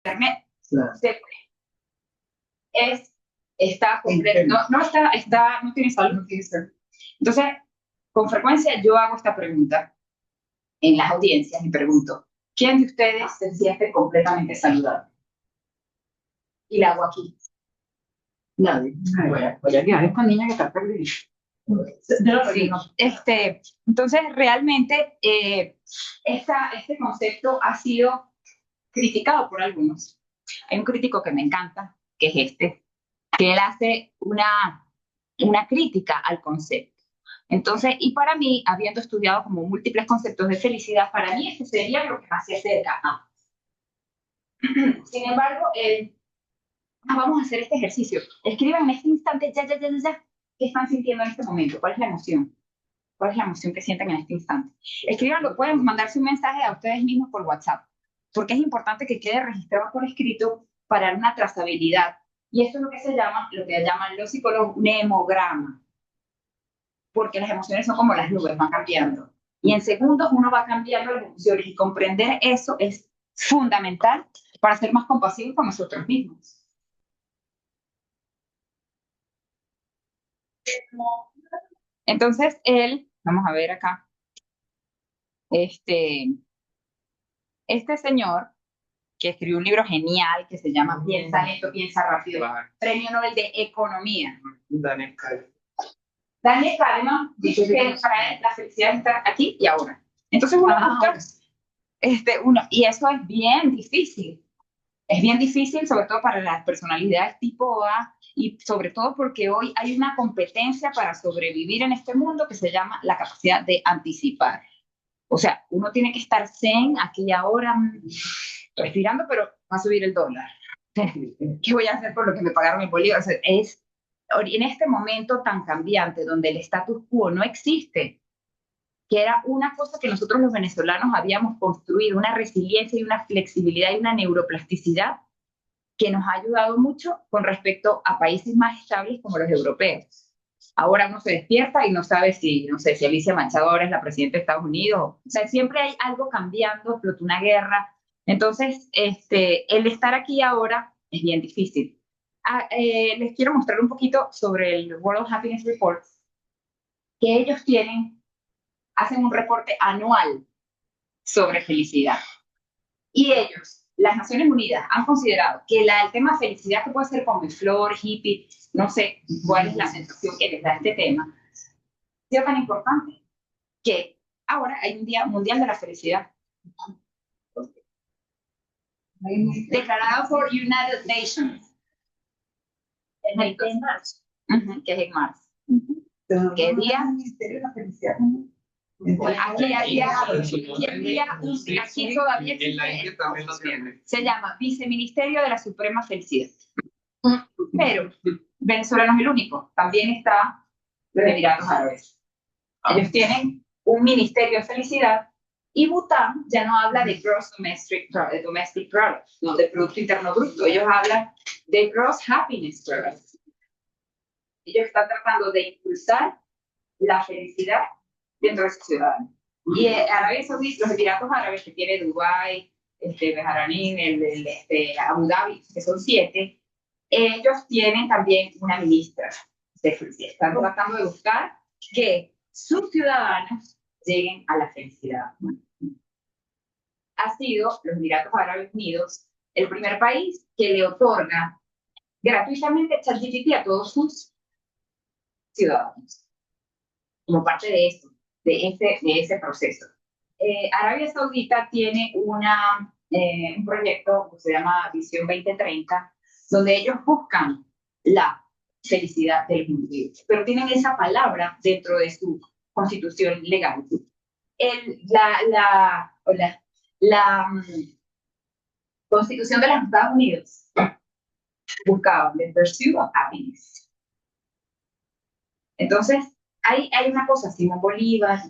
Internet Claro. está completo, no tiene salud. Entonces, con frecuencia yo hago esta pregunta en las audiencias y pregunto, ¿quién de ustedes se siente completamente saludable? Y la hago aquí. Nadie. Voy a guiar a esta niña que está perdida. Sí, entonces realmente este concepto ha sido criticado por algunos. Hay un crítico que me encanta, que es que él hace una crítica al concepto. Entonces, y para mí, habiendo estudiado como múltiples conceptos de felicidad, para mí este sería lo que más se acerca a. Sin embargo, vamos a hacer este ejercicio. Escriban en este instante, ya, qué están sintiendo en este momento, cuál es la emoción. ¿Cuál es la emoción que sienten en este instante? Escríbanlo, pueden mandarse un mensaje a ustedes mismos por WhatsApp, porque es importante que quede registrado por escrito para una trazabilidad. Y esto es lo que se llama, lo que llaman los psicólogos un hemograma, porque las emociones son como las nubes, van cambiando. Y en segundos uno va cambiando las emociones y comprender eso es fundamental para ser más compasivos con nosotros mismos. Entonces, vamos a ver acá, este señor que escribió un libro genial que se llama Piensa lento, piensa rápido, Premio Nobel de Economía. Daniel Kahneman. Daniel Kahneman dice que para él la felicidad está aquí y ahora. Entonces uno busca, y eso es bien difícil. Es bien difícil, sobre todo para las personalidades tipo A, y sobre todo porque hoy hay una competencia para sobrevivir en este mundo que se llama la capacidad de anticipar. O sea, uno tiene que estar zen aquí y ahora, respirando, pero va a subir el dólar. ¿Qué voy a hacer por lo que me pagaron en bolívar? O sea, en este momento tan cambiante, donde el status quo no existe, que era una cosa que nosotros los venezolanos habíamos construido, una resiliencia y una flexibilidad y una neuroplasticidad que nos ha ayudado mucho con respecto a países más estables como los europeos. Ahora uno se despierta y no sabe si, no sé, si Alicia Machado ahora es la presidenta de Estados Unidos. O sea, siempre hay algo cambiando, explotó una guerra. Entonces, el estar aquí ahora es bien difícil. Les quiero mostrar un poquito sobre el World Happiness Report, que ellos hacen un reporte anual sobre felicidad. Y ellos, las Naciones Unidas, han considerado que el tema felicidad, que puede ser como flor, hippie, no sé cuál es la sensación que les da este tema, es tan importante que ahora hay un Día Mundial de la Felicidad. Declarado por United Nations. En marzo. Que es en marzo. ¿Qué día? Ministerio de la Felicidad. Aquí todavía existe. Se llama Viceministerio de la Suprema Felicidad. Pero Venezuela no es el único, también está los Emiratos Árabes. Ellos tienen un Ministerio de Felicidad y Bután ya no habla de Gross Domestic Product, no de Producto Interno Bruto, ellos hablan de Gross Happiness Product. Ellos están tratando de impulsar la felicidad dentro de sus ciudadanos. Y Arabia Saudita, los Emiratos Árabes, que tiene Dubái, Bahrain, Abu Dhabi, que son 7, ellos tienen también una ministra de felicidad. Están tratando de buscar que sus ciudadanos lleguen a la felicidad. Ha sido los Emiratos Árabes Unidos el primer país que le otorga gratuitamente ChatGPT a todos sus ciudadanos, como parte de eso, de ese proceso. Arabia Saudita tiene un proyecto que se llama Visión 2030, donde ellos buscan la felicidad del individuo, pero tienen esa palabra dentro de su constitución legal. La Constitución de los Estados Unidos buscaba the pursuit of happiness. Entonces, hay una cosa, Simón Bolívar,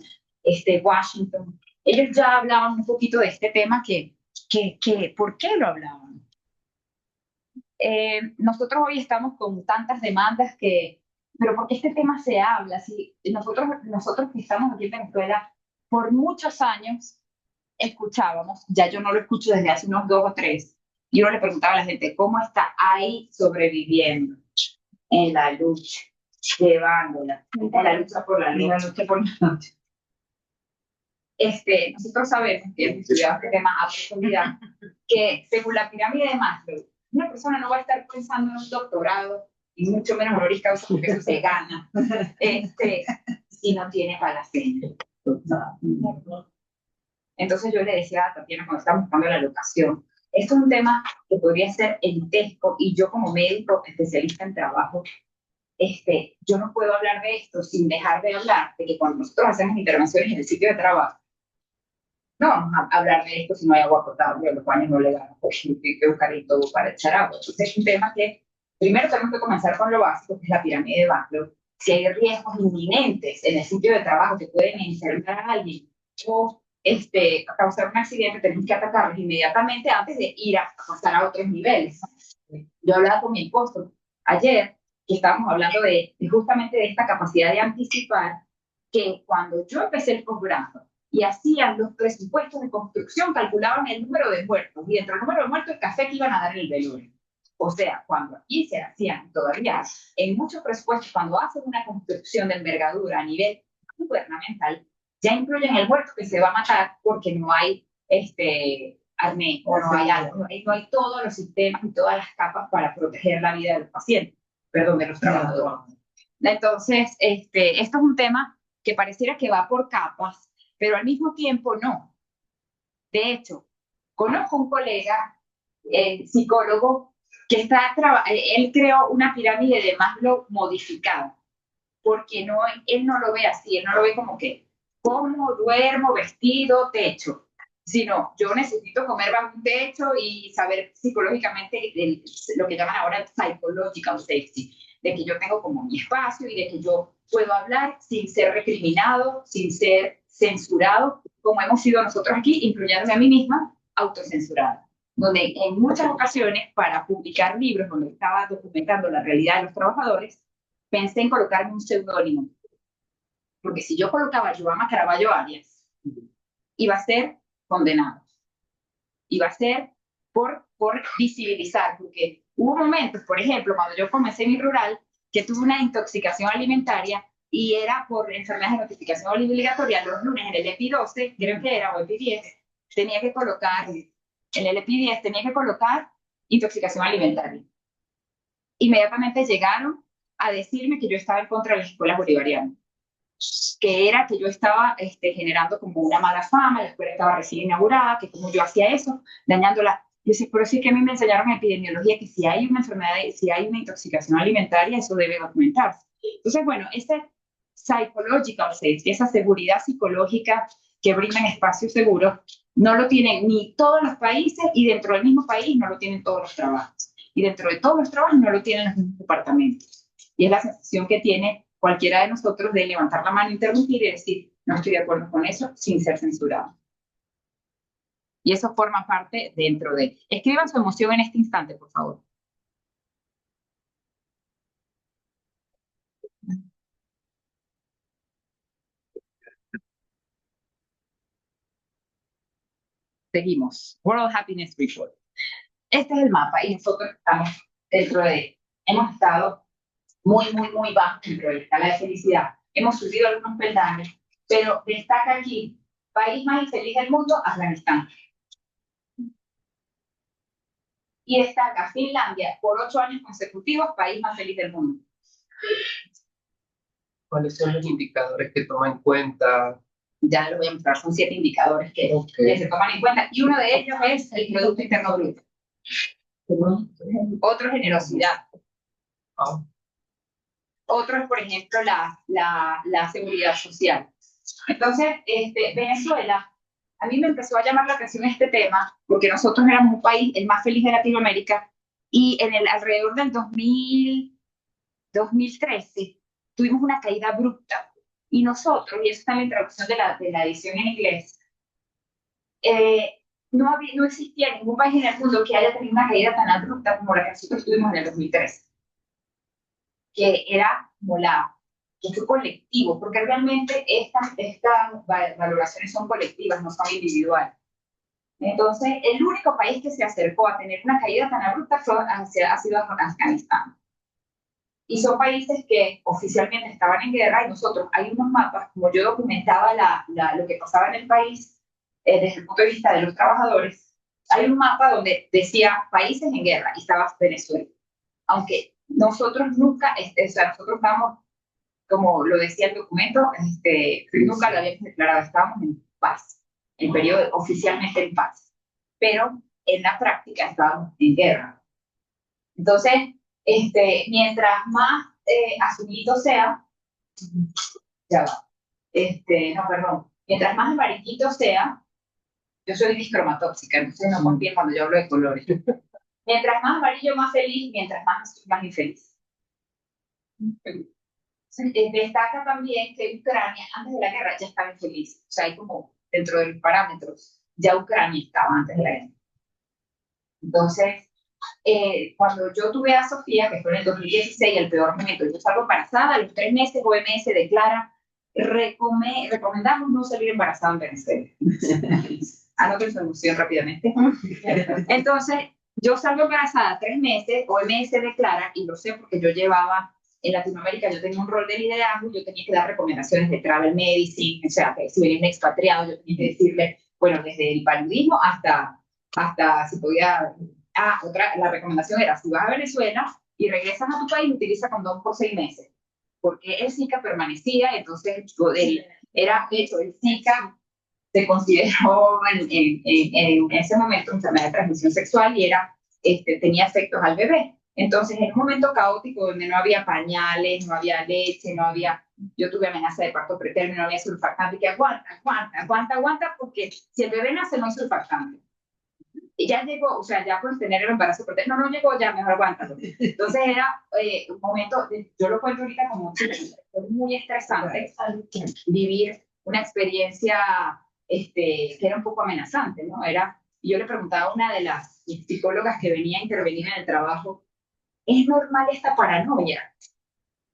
Washington, ellos ya hablaban un poquito de este tema ¿por qué lo hablaban? Nosotros hoy estamos con tantas demandas pero ¿por qué este tema se habla? Si nosotros que estamos aquí en Venezuela, por muchos años escuchábamos, ya yo no lo escucho desde hace unos 2 o 3, Y uno le preguntaba a la gente, ¿cómo está ahí sobreviviendo en la lucha, llevándola, en la lucha por la lucha por la lucha? Nosotros sabemos, que hemos estudiado este tema a profundidad, que según la pirámide de Maslow, una persona no va a estar pensando en un doctorado, y mucho menos honoris causa, porque eso se gana, si no tiene para la cena. Entonces yo le decía a Tatiana cuando estábamos buscando la locación, esto es un tema que podría ser elitesco, y yo como médico especialista en trabajo, yo no puedo hablar de esto sin dejar de hablar de que cuando nosotros hacemos intervenciones en el sitio de trabajo, no vamos a hablar de esto si no hay agua potable, los baños no le dan, hay que buscar el todo para echar agua. Entonces es un tema que primero tenemos que comenzar con lo básico, que es la pirámide de Maslow. Si hay riesgos inminentes en el sitio de trabajo que pueden enfermar a alguien o causar un accidente, tenemos que atacarlos inmediatamente antes de ir a pasar a otros niveles. Yo hablaba con mi esposo ayer, que estábamos hablando de justamente de esta capacidad de anticipar, que cuando yo empecé el posgrado y hacían los presupuestos de construcción, calculaban el número de muertos, y dentro del número de muertos el café que iban a dar en el velorio. O sea, cuando aquí se hacían todavía, en muchos presupuestos, cuando hacen una construcción de envergadura a nivel gubernamental, ya incluyen el muerto que se va a matar porque no hay arnés, o no hay algo, no hay todos los sistemas y todas las capas para proteger la vida de los pacientes, perdón, de los trabajadores. Entonces, esto es un tema que pareciera que va por capas, pero al mismo tiempo no. De hecho, conozco un colega, psicólogo, que él creó una pirámide de Maslow modificada, porque él no lo ve así, él no lo ve como que como, duermo, vestido, techo, sino yo necesito comer bajo un techo y saber psicológicamente lo que llaman ahora psychological safety, de que yo tengo como mi espacio y de que yo puedo hablar sin ser recriminado, sin ser censurado, como hemos sido nosotros aquí, incluyéndome a mí misma, autocensurada, donde en muchas ocasiones para publicar libros donde estaba documentando la realidad de los trabajadores, pensé en colocarme un seudónimo, porque si yo colocaba Joama Caraballo Arias, iba a ser condenado, iba a ser por visibilizar, porque hubo momentos, por ejemplo, cuando yo comencé mi rural, que tuve una intoxicación alimentaria y era por enfermedades de notificación obligatoria, los lunes en el EPI 12, creo que era, o EPI 10, tenía que colocar, en el EPI 10 tenía que colocar intoxicación alimentaria. Inmediatamente llegaron a decirme que yo estaba en contra de las escuelas bolivarianas, que era que yo estaba generando como una mala fama, la escuela estaba recién inaugurada, que como yo hacía eso, dañándola. Yo decía, pero sí que a mí me enseñaron en epidemiología que si hay una enfermedad, si hay una intoxicación alimentaria, eso debe documentarse. Entonces, bueno, ese psychological safety, esa seguridad psicológica que brindan espacios seguros, no lo tienen ni todos los países, y dentro del mismo país no lo tienen todos los trabajos. Y dentro de todos los trabajos no lo tienen los mismos departamentos. Y es la sensación que tiene cualquiera de nosotros de levantar la mano, interrumpir y decir, no estoy de acuerdo con eso, sin ser censurado. Y eso forma parte dentro de... Escriban su emoción en este instante, por favor. Seguimos. World Happiness Report. Este es el mapa y nosotros estamos dentro de... Hemos estado muy, muy, muy bajo dentro de la escala de felicidad. Hemos subido algunos peldaños, pero destaca aquí, país más infeliz del mundo, Afganistán. Y destaca Finlandia, por 8 años consecutivos, país más feliz del mundo. ¿Cuáles son los indicadores que toma en cuenta? Ya lo voy a mostrar, son 7 indicadores que se toman en cuenta, y uno de ellos es el Producto Interno Bruto. Otro, generosidad. Otro es, por ejemplo, la seguridad social. Entonces, Venezuela, a mí me empezó a llamar la atención este tema, porque nosotros éramos un país el más feliz de Latinoamérica, y alrededor del 2013 tuvimos una caída abrupta. Y nosotros, y eso está en la introducción de la edición en inglés, no existía ningún país en el mundo que haya tenido una caída tan abrupta como la que nosotros tuvimos en el 2013. Que era como que fue colectivo, porque realmente estas valoraciones son colectivas, no son individuales. Entonces, el único país que se acercó a tener una caída tan abrupta ha sido Afganistán. Y son países que oficialmente estaban en guerra y nosotros, hay unos mapas, como yo documentaba lo que pasaba en el país desde el punto de vista de los trabajadores, hay un mapa donde decía países en guerra y estaba Venezuela. Aunque nosotros nunca, o sea, nosotros estábamos, como lo decía el documento, nunca lo habíamos declarado, estábamos en paz, en periodo oficialmente en paz, pero en la práctica estábamos en guerra. Entonces, mientras más azulito sea, ya va, no, perdón, mientras más amarillito sea, yo soy discromatóxica, entonces no confíen cuando yo hablo de colores. Mientras más amarillo, más feliz, mientras más azul, más infeliz. Destaca también que Ucrania, antes de la guerra, ya estaba infeliz. O sea, hay como dentro de los parámetros, ya Ucrania estaba antes de la guerra. Entonces, cuando yo tuve a Sofía, que fue en el 2016, el peor momento, yo salgo embarazada, a los 3 meses OMS declara, recomendamos no salir embarazada en Venezuela. Anoten su emoción rápidamente. Entonces, yo salgo embarazada 3 meses, OMS declara, y lo sé porque yo llevaba, en Latinoamérica yo tenía un rol de liderazgo, yo tenía que dar recomendaciones de travel medicine, o sea, que si venía un expatriado, yo tenía que decirle, bueno, desde el paludismo hasta si podía. La recomendación era, si vas a Venezuela y regresas a tu país, utiliza condón por 6 meses, porque el Zika permanecía, entonces era, de hecho, el Zika se consideró en ese momento enfermedad de transmisión sexual y tenía efectos al bebé. Entonces, en un momento caótico donde no había pañales, no había leche, yo tuve amenaza de parto pretérmino, no había surfactante, que aguanta, porque si el bebé nace no hay surfactante. Y ya llegó, o sea, ya por tener el embarazo, no llegó, ya mejor aguántalo. Entonces era un momento, yo lo cuento ahorita como fue muy estresante vivir una experiencia que era un poco amenazante, ¿no? Yo le preguntaba a una de las psicólogas que venía a intervenir en el trabajo, ¿es normal esta paranoia?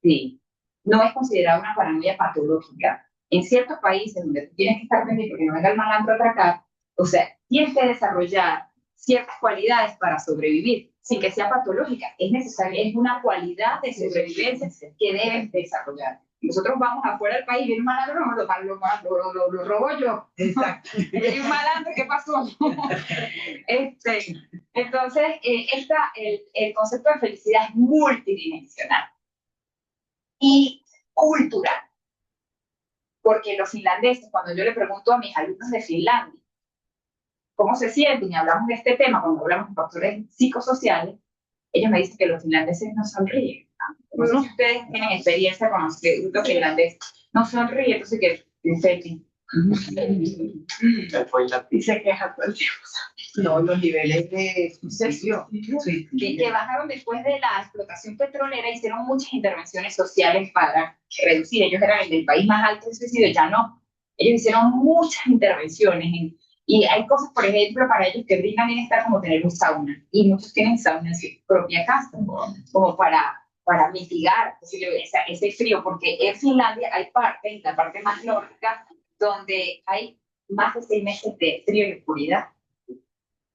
Sí, no es considerada una paranoia patológica. En ciertos países donde tú tienes que estar pendiente porque no venga el malandro a atracar, o sea, tienes que desarrollar ciertas cualidades para sobrevivir, sin que sea patológica. Es necesaria, es una cualidad de sobrevivencia que debes desarrollar. Nosotros vamos afuera del país, viene un malandro, lo robo yo. Exacto. Viene un malandro, ¿qué pasó? Entonces, el concepto de felicidad es multidimensional y cultural. Porque los finlandeses, cuando yo le pregunto a mis alumnos de Finlandia cómo se sienten y hablamos de este tema, cuando hablamos de factores psicosociales, ellos me dicen que los finlandeses no sonríen. No sé si ustedes tienen experiencia con los finlandeses. No sonríen, entonces que infeliz. Y se queja todo el tiempo. No, los niveles de suicidio. Que bajaron después de la explotación petrolera, hicieron muchas intervenciones sociales para reducir. Ellos eran el país más alto de suicidio, ya no. Ellos hicieron muchas intervenciones y hay cosas, por ejemplo, para ellos que brindan bienestar como tener un sauna. Y muchos tienen sauna en su propia casa, como para mitigar ese frío, porque en Finlandia hay partes, la parte más nórdica, donde hay más de 6 meses de frío y oscuridad.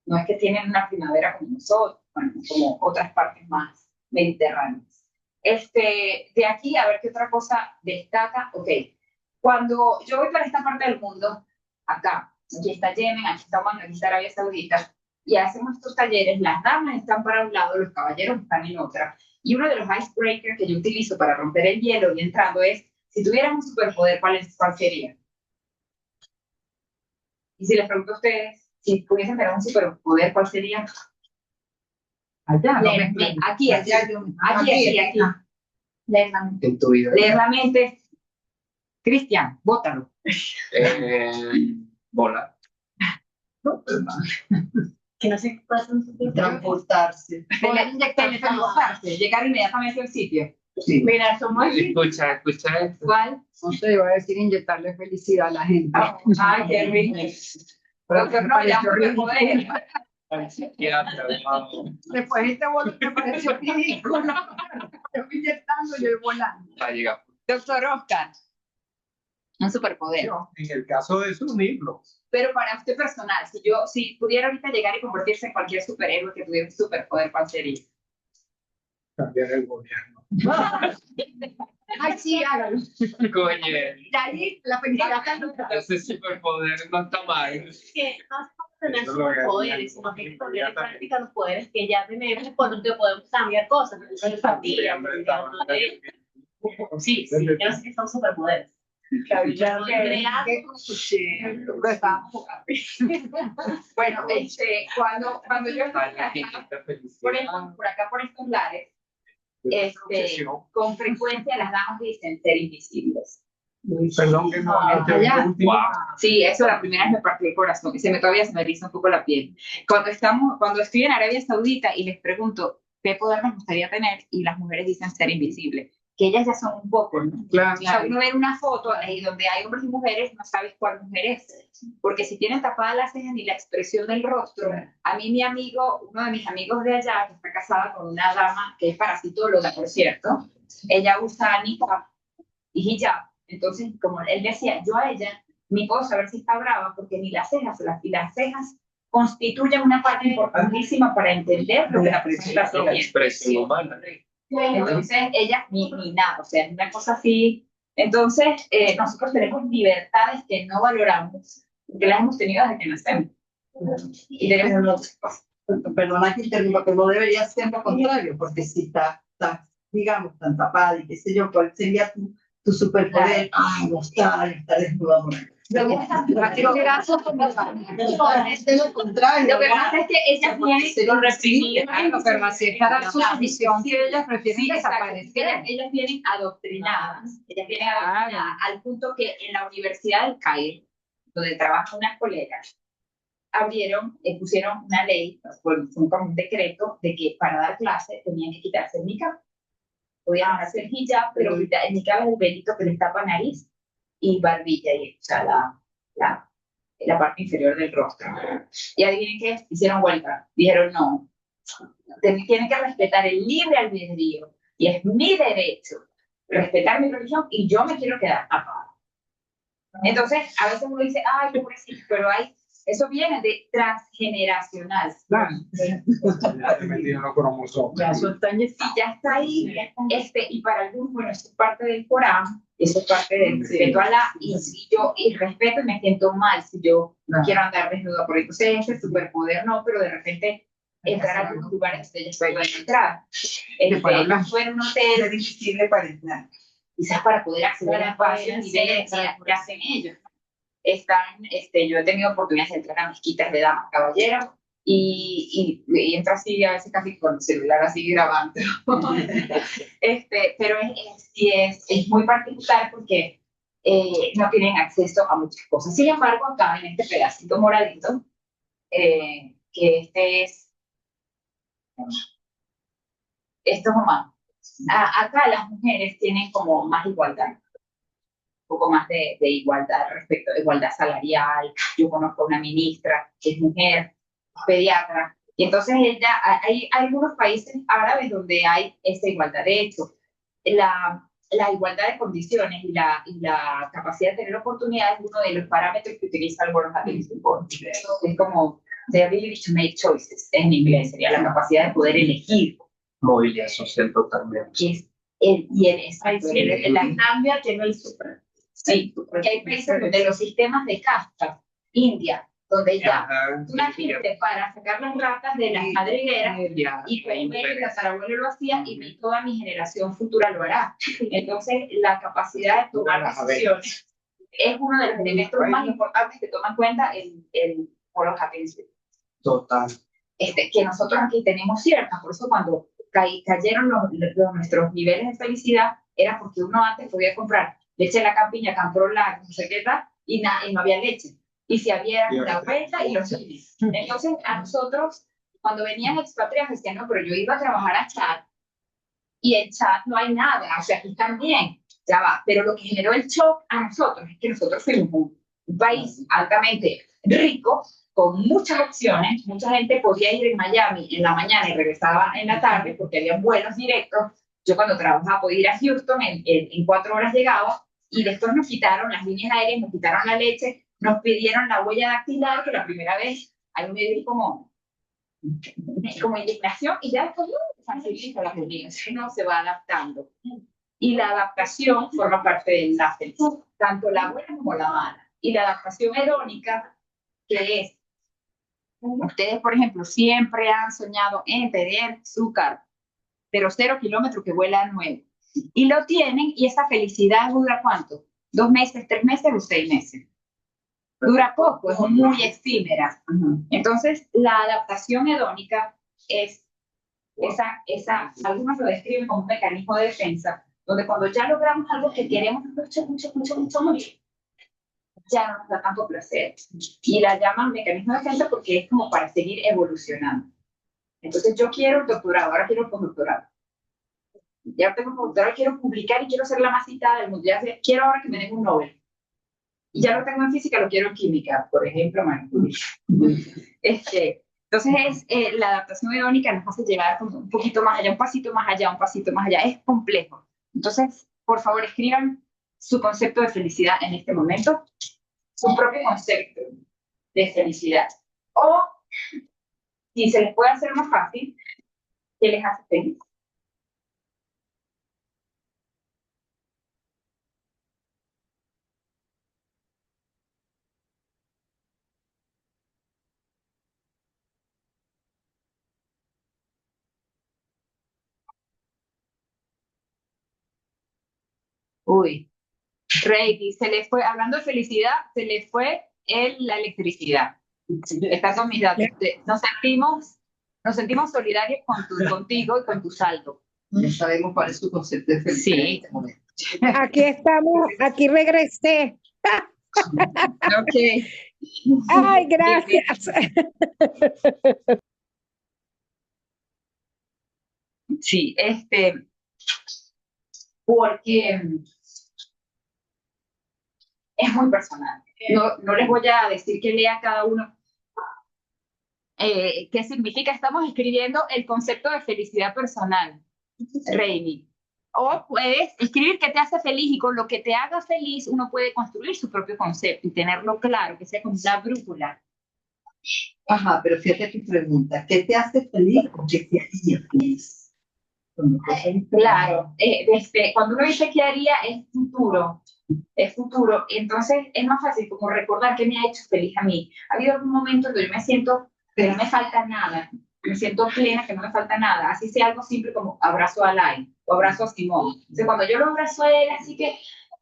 No es que tienen una primavera como nosotros, bueno, como otras partes más mediterráneas. De aquí, a ver qué otra cosa destaca. Ok, cuando yo voy para esta parte del mundo, aquí está Yemen, aquí está Oman, aquí está Arabia Saudita, y hacemos estos talleres, las damas están para un lado, los caballeros están en otra. Y uno de los icebreakers que yo utilizo para romper el hielo y entrando es, si tuvieras un superpoder, ¿cuál sería? Y si les pregunto a ustedes, si pudiesen tener un superpoder, ¿cuál sería? Allá, aquí. Leer la mente. En tu vida. Leer la mente. Cristian, bótalo. Volar. Que no se pasa transportarse. Teletransportarse, llegar inmediatamente al sitio. Sí. Mira, somos Escucha esto. ¿Cuál? No sé, iba a decir inyectarle felicidad a la gente. Ay, qué rico. Doctor, no, ya por poder. Después este bolo me pareció ridículo. Yo inyectando, yo volando. Doctor Oscar, un superpoder. En el caso de eso, unirlos. Pero para usted personal, si pudiera ahorita llegar y convertirse en cualquier superhéroe que tuviera un superpoder, ¿cuál sería? Cambiar el gobierno. Ay, sí, hágalo. Coño, Y ahí la felicidad está nunca. ese superpoder no está mal. Que no es como tener Eso lo haría superpoderes, bien, sino que hay que porque poner ya en práctica los poderes que ya tenemos, por los que podemos cambiar cosas. Empatía, por ejemplo, sí, yo no sé qué son superpoderes. Claro, Crear lo estábamos jugando. Bueno, cuando yo estaba viajando, por acá, por estos lares, con frecuencia las damas dicen ser invisibles. Perdón que no allá. lo último. Sí, eso la primera vez me partió el corazón y todavía se me eriza un poco la piel. Cuando estoy en Arabia Saudita y les pregunto qué poder nos gustaría tener y las mujeres dicen ser invisibles, que ellas ya son un poco, ¿no? Claro. O sea, uno ve una foto ahí donde hay hombres y mujeres, no sabes cuál mujer es, porque si tienen tapadas las cejas ni la expresión del rostro, a mí uno de mis amigos de allá, que está casada con una dama que es parasitóloga, por cierto, ella usa niqab y hijab. Entonces, como él decía, yo a ella ni puedo saber si está brava porque ni las cejas, y las cejas constituyen una parte importantísima para entender lo que la persona está La haciendo. expresión humana. Entonces, ella ni nada, o sea, es una cosa así. Entonces, nosotros tenemos libertades que no valoramos, que las hemos tenido desde que nacemos. Y tenemos muchas cosas. Perdona que interrumpa, pero no debería ser lo contrario, porque si está, digamos, tan tapada y qué sé yo, ¿cuál sería tu superpoder? Ay, estar desnuda por ahí. Lo que pasa Es lo contrario. es que ellas vienen con reprimidas. Pero así estará su visión, Sí, que ellas prefieren sí, exacto. desaparecer. Ellas vienen adoctrinadas. Ellas vienen adoctrinadas al punto que en la Universidad del Cairo, donde trabajan unas colegas, pusieron una ley, fue como un decreto de que para dar clase tenían que quitarse el niqab. Podían hacer hijab, pero el niqab es el velito que les tapa nariz y barbilla, o sea, la parte inferior del rostro. Y adivinen qué, hicieron huelga. Dijeron no, tienen que respetar el libre albedrío y es mi derecho respetar mi religión y yo me quiero quedar tapada. Entonces, a veces uno dice, ay, qué pobrecito, pero eso viene de transgeneracional. Claro. Ya te metí en los cromosomas. Ya eso está Y ya está ahí, y para algunos, bueno, eso es parte del Corán, eso es parte del respeto a Alá, y respeto y me siento mal si yo quiero andar desnuda por ahí. Entonces, ese superpoder no, pero de repente entrar a algunos lugares donde ellos pueden entrar. Fue en un hotel, es difícil para entrar. quizás para poder acceder a espacios y ver qué hacen ellos. Yo he tenido oportunidades de entrar a mezquitas de damas caballeros y entro así a veces casi con el celular así grabando. Pero es muy particular porque no tienen acceso a muchas cosas. Sin embargo, acá en este pedacito moradito, que esto es humano. Acá las mujeres tienen como más igualdad, un poco más de igualdad respecto a igualdad salarial. Yo conozco una ministra que es mujer, pediatra, y entonces hay algunos países árabes donde hay esa igualdad. De hecho, la igualdad de condiciones y la capacidad de tener oportunidades es uno de los parámetros que utiliza el World Happiness Report. Es como the ability to make choices, en inglés sería la capacidad de poder elegir. Movilidad social totalmente. La Zambia tiene el super. Sí, porque hay países donde los sistemas de castas, India, donde ya tú naciste para sacar las ratas de las madrigueras y pues mi tatarabuelo lo hacía y toda mi generación futura lo hará. Entonces, la capacidad de tomar decisiones es uno de los elementos más importantes que toma en cuenta el World Happiness. Total. Que nosotros aquí tenemos ciertas, por eso cuando cayeron nuestros niveles de felicidad, era porque uno antes podía comprar leche de la campiña, Camprolar, no sé qué tal, y no había leche. Y si había la vuelta y los chiles. Entonces, a nosotros, cuando venían expatriados, decían, no, pero yo iba a trabajar a Chad, y en Chad no hay nada, o sea, aquí también, ya va. Pero lo que generó el shock a nosotros es que nosotros fuimos un país altamente rico, con muchas opciones. Mucha gente podía ir en Miami en la mañana y regresaba en la tarde porque había vuelos directos. Yo cuando trabajaba podía ir a Houston, en 4 horas llegaba, y después nos quitaron las líneas aéreas, nos quitaron la leche, nos pidieron la huella dactilar, que la primera vez ahí me dio como indignación, y ya después facilita la comunicación, uno se va adaptando. Y la adaptación forma parte del la felicidad, tanto la buena como la mala. Y la adaptación hedónica, que es, ustedes, por ejemplo, siempre han soñado en tener su carro, pero 0 kilómetros que vuela nuevo. Y lo tienen, y esa felicidad dura ¿cuánto? 2 meses, 3 meses o 6 meses. Dura poco, es muy efímera. Entonces, la adaptación hedónica es algunos lo describen como un mecanismo de defensa, donde cuando ya logramos algo que queremos mucho, ya no nos da tanto placer. Y la llaman mecanismo de defensa porque es como para seguir evolucionando. Entonces, yo quiero el doctorado, ahora quiero el postdoctorado. Ya tengo un postdoctorado, quiero publicar y quiero ser la más citada del mundo. Quiero ahora que me den un Nobel. Y ya lo tengo en física, lo quiero en química, por ejemplo, Marie Curie. Entonces, la adaptación hedónica nos hace llegar como un poquito más allá, un pasito más allá, un pasito más allá. Es complejo. Entonces, por favor, escriban su concepto de felicidad en este momento, su propio concepto de felicidad. O, si se les puede hacer más fácil, ¿qué les hace feliz? Uy, Reiki, se le fue, hablando de felicidad, se le fue la electricidad. Está con mis datos. Nos sentimos solidarios contigo y con tu saldo. Ya sabemos cuál es su concepto de felicidad. Sí. En este momento. Aquí estamos, aquí regresé. Ok. Ay, gracias. Sí, porque es muy personal. No les voy a decir que lea cada uno qué significa. Estamos escribiendo el concepto de felicidad personal, Reini. O puedes escribir qué te hace feliz, y con lo que te haga feliz uno puede construir su propio concepto y tenerlo claro, que sea como una brújula. Ajá, pero fíjate tu pregunta. ¿Qué te hace feliz o qué te haría feliz? Claro, cuando uno dice qué haría, es futuro, entonces es más fácil como recordar qué me ha hecho feliz a mí. Ha habido algún momento donde yo me siento que no me falta nada, me siento plena, que no me falta nada, así sea algo simple como abrazo a Lai o abrazo a Simón. Entonces cuando yo lo abrazo a él, así que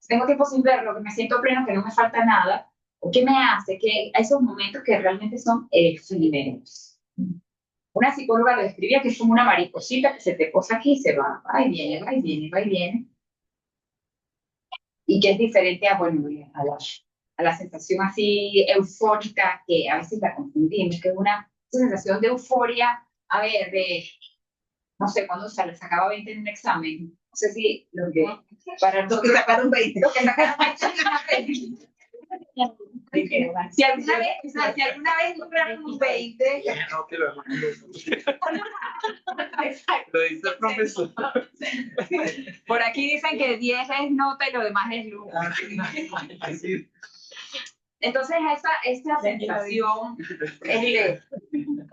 tengo tiempo sin verlo, que me siento pleno, que no me falta nada, o qué me hace, que hay esos momentos que realmente son efímeros. Una psicóloga lo describía que es como una mariposita que se te posa aquí y se va y viene, va y viene, va y viene. Y que es diferente a la sensación así eufórica, que a veces la confundimos, que es una sensación de euforia, a ver, no sé, cuando se les sacaba 20 en un examen, no sé si los que sacaron 20. Los que sacaron 20. Si alguna vez lograron un 20, No, que lo Lo dice el profesor. por aquí dicen que 10 es nota y lo demás es luz. Así. Entonces, esa sensación,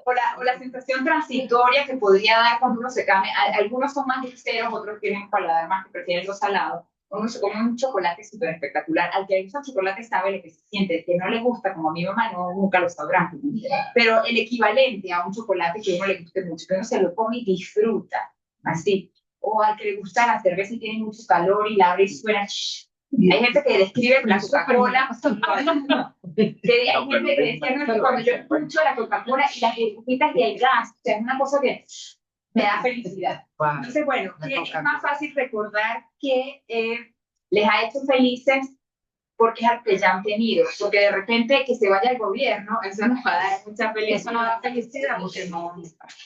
o la sensación transitoria que podría dar cuando uno se cambia, algunos son más dulceros, otros tienen un paladar más que prefieren lo salado. Uno se come un chocolate súper espectacular. Al que le gusta el chocolate sabe lo que se siente. El que no le gusta, como a mi mamá, nunca lo sabrá. Pero el equivalente a un chocolate que a uno le guste mucho, que uno se lo come y disfruta, así. O al que le gusta la cerveza y tiene mucho calor y la abre y suena. Hay gente que describe la Coca-Cola. Hay gente que decía, no, cuando yo escucho la Coca-Cola y las burbujitas y el gas, o sea, es una cosa que me da felicidad. Entonces, bueno, es más fácil recordar que les ha hecho felices porque es algo que ya han tenido. Porque de repente que se vaya el gobierno, eso nos va a dar mucha felicidad. Eso no da felicidad porque no.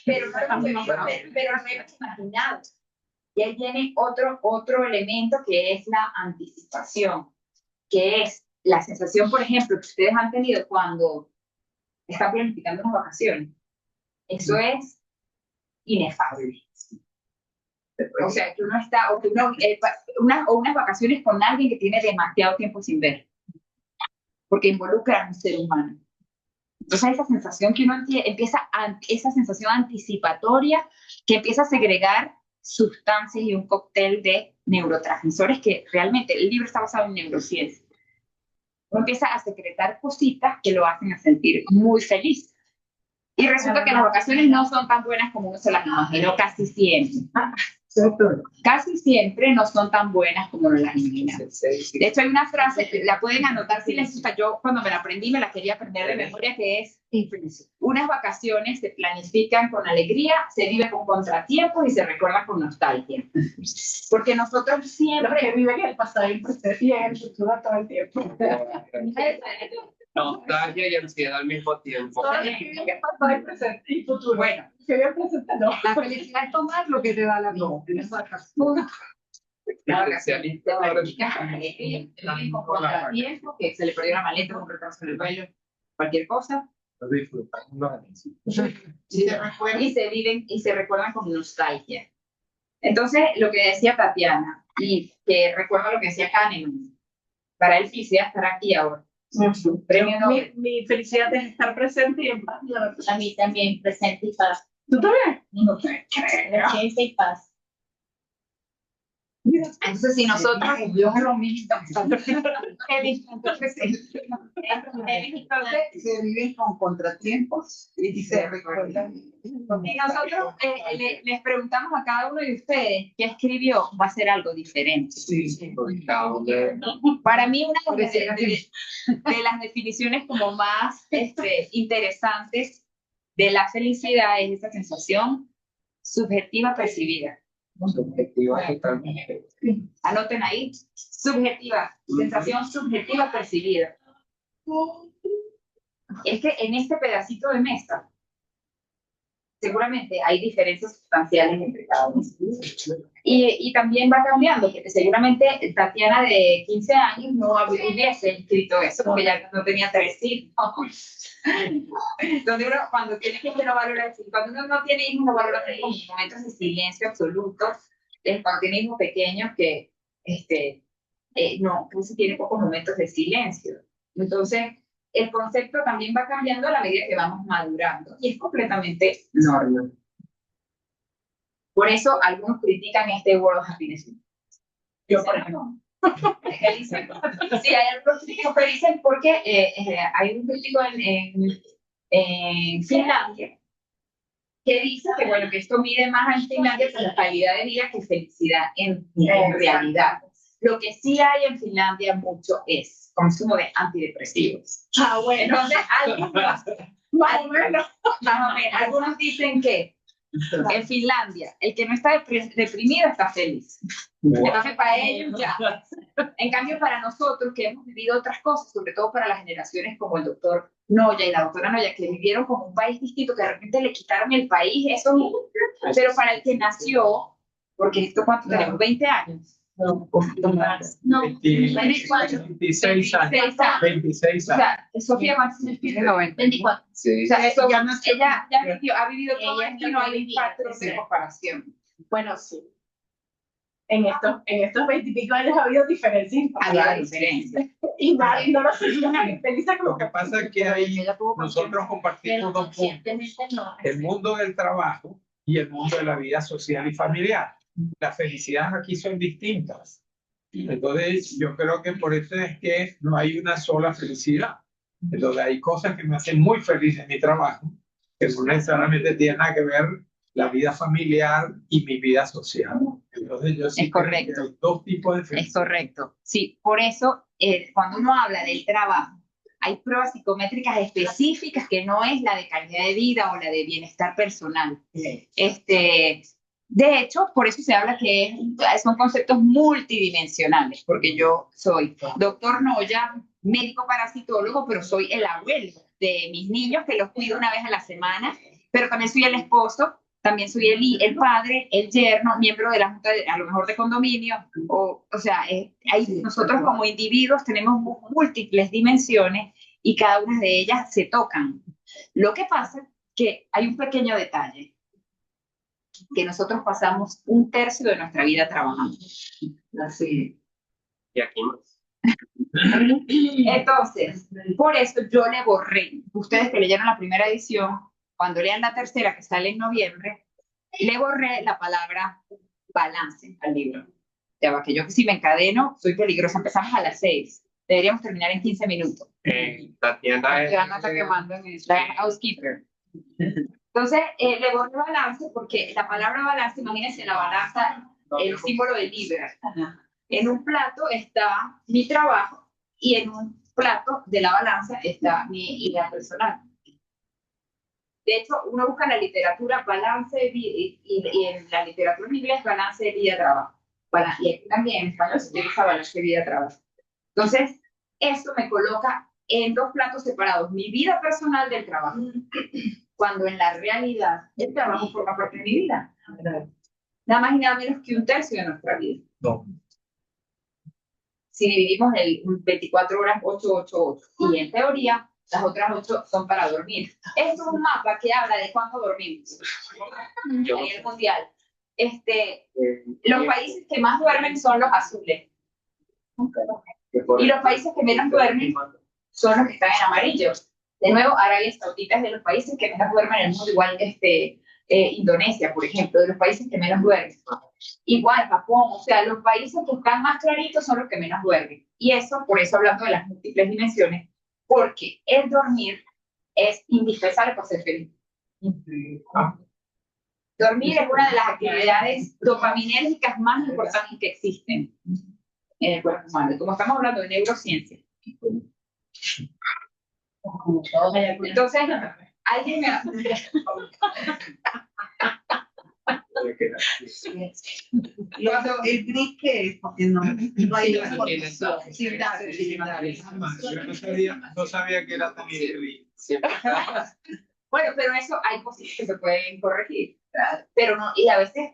Pero no hemos imaginado. Y ahí viene otro elemento que es la anticipación, que es la sensación, por ejemplo, que ustedes han tenido cuando están planificando unas vacaciones. Eso es inefable. O sea, que uno está, o que unas vacaciones con alguien que tiene demasiado tiempo sin ver. porque involucra a un ser humano. Entonces esa sensación que uno esa sensación anticipatoria que empieza a segregar sustancias y un cóctel de neurotransmisores que realmente el libro está basado en neurociencia. Uno empieza a secretar cositas que lo hacen a sentir muy feliz. Y resulta que las vacaciones no son tan buenas como uno se las imaginó casi siempre. Casi siempre no son tan buenas como nos las imaginamos. De hecho, hay una frase, la pueden anotar si les gusta. Yo cuando me la aprendí, me la quería aprender de memoria, que es: unas vacaciones se planifican con alegría, se vive con contratiempos y se recuerda con nostalgia. Porque nosotros siempre... que viven en el pasado y el presente y en el futuro todo el tiempo. Nostalgia y ansiedad al mismo tiempo. Todo lo que viven en el pasado, el presente y futuro. Bueno, Que vive el presente no. La felicidad es tomar lo que te da la vida. Especialista ahora. viven con contratiempos, que se le perdió la maleta, un retraso en el vuelo, cualquier cosa. Y se viven y se recuerdan con nostalgia. Entonces, lo que decía Tatiana, y que recuerdo lo que decía Kahneman, para él felicidad estar aquí ahora. Premio Nobel. Mi felicidad es estar presente y en paz. A mí también, presente y paz. ¿Tú también? No te creo. Presente y paz. Entonces, si nosotros... Dios es lo mismo. Entonces, Se viven con contratiempos y se recuerdan. si nosotros les preguntamos a cada uno de ustedes qué escribió, va a ser algo diferente. Para mí, una de las definiciones como más interesantes de la felicidad es esa sensación subjetiva percibida. Subjetiva totalmente. Anoten ahí, subjetiva, sensación subjetiva percibida. Es que en este pedacito de mesa, seguramente hay diferencias sustanciales entre cada uno. Y también va cambiando, porque seguramente Tatiana de 15 años no hubiese escrito eso, porque ya no tenía 3 hijos. Donde uno, cuando tiene hijos, no valora, cuando uno no tiene hijos, no valora como momentos de silencio absoluto. Cuando tiene hijos pequeños, que no se tiene pocos momentos de silencio. Entonces, el concepto también va cambiando a la medida que vamos madurando, y es completamente normal. Por eso algunos critican este World of Happiness. Yo, por ejemplo. Sí, hay algunos críticos que dicen porque hay un crítico en Finlandia que dice que, bueno, que esto mide más en Finlandia por la calidad de vida que felicidad en realidad. Lo que sí hay en Finlandia mucho es consumo de antidepresivos. Ah, bueno. Entonces, algunos dicen que en Finlandia, el que no está deprimido está feliz. Entonces, para ellos ya. En cambio, para nosotros que hemos vivido otras cosas, sobre todo para las generaciones como el doctor Noya y la doctora Noya, que vivieron como un país distinto, que de repente le quitaron el país, eso. Pero para el que nació, porque esto, ¿cuánto tenemos? 20 años. No, un poquito más. No, 24. 26 años. 26 O años. sea, Sofía Martínez tiene 90. 24. Sí. O sea, eso, ella ha vivido todo Ella esto y no hay un patrón de comparación. Bueno, sí. En estos 20 y pico años ha habido diferencias. Había diferencia. Y nadie no lo sé, feliz Lo que pasa es que ahí nosotros compartimos dos puntos: Conscientemente no. el mundo del trabajo y el mundo de la vida social y familiar. Las felicidades aquí son distintas. Entonces, yo creo que por eso es que no hay una sola felicidad. Entonces, hay cosas que me hacen muy feliz en mi trabajo, que no necesariamente tienen nada que ver la vida familiar y mi vida social. Entonces, yo sí Es correcto. creo que hay dos tipos de Es felicidad. correcto. Sí, por eso, cuando uno habla del trabajo, hay pruebas psicométricas específicas que no es la de calidad de vida o la de bienestar personal. De hecho, por eso se habla que son conceptos multidimensionales, porque yo soy doctor Noya, médico parasitólogo, pero soy el abuelo de mis niños, que los cuido una vez a la semana, pero también soy el esposo, también soy el padre, el yerno, miembro de la junta, a lo mejor de condominio, o sea, nosotros como individuos tenemos múltiples dimensiones y cada una de ellas se tocan. Lo que pasa es que hay un pequeño detalle, que nosotros pasamos 1/3 de nuestra vida trabajando. Así. Y aquí más. Entonces, por eso yo le borré. Ustedes que leyeron la primera edición, cuando lean la tercera, que sale en noviembre, le borré la palabra balance al libro. Ya va, que yo si me encadeno, soy peligrosa. Empezamos a las 6. Deberíamos terminar en 15 minutos. La tienda Ya no está quemando en la housekeeper. Entonces, le borré balance porque la palabra balance, imagínense la balanza, el símbolo de Libra. En un plato está mi trabajo y en un plato de la balanza está mi idea personal. De hecho, uno busca en la literatura balance de vida y en la literatura en inglés balance de vida-trabajo. Y aquí también en español se utiliza balance de vida-trabajo. Entonces, esto me coloca en dos platos separados, mi vida personal del trabajo, cuando en la realidad el trabajo forma parte de mi vida. Nada más y nada menos que un tercio de nuestra vida. No. Si dividimos el 24 horas, 8, 8, 8. Y en teoría, las otras 8 son para dormir. Esto es un mapa que habla de cuánto dormimos a nivel mundial. Los países que más duermen son los azules. Y los países que menos duermen son los que están en amarillo. De nuevo, Arabia Saudita es de los países que menos duermen en el mundo, igual Indonesia, por ejemplo, de los países que menos duermen. Igual Japón, o sea, los países que están más claritos son los que menos duermen. Y eso, por eso hablando de las múltiples dimensiones, porque el dormir es indispensable para ser feliz. Dormir es una de las actividades dopaminérgicas más importantes que existen en el cuerpo humano. Como estamos hablando de neurociencia. Entonces, alguien me Cuando el gris que es, porque no hay una condición. Yo no sabía que era tan increíble. Bueno, pero eso hay cosas que se pueden corregir, pero no, y a veces,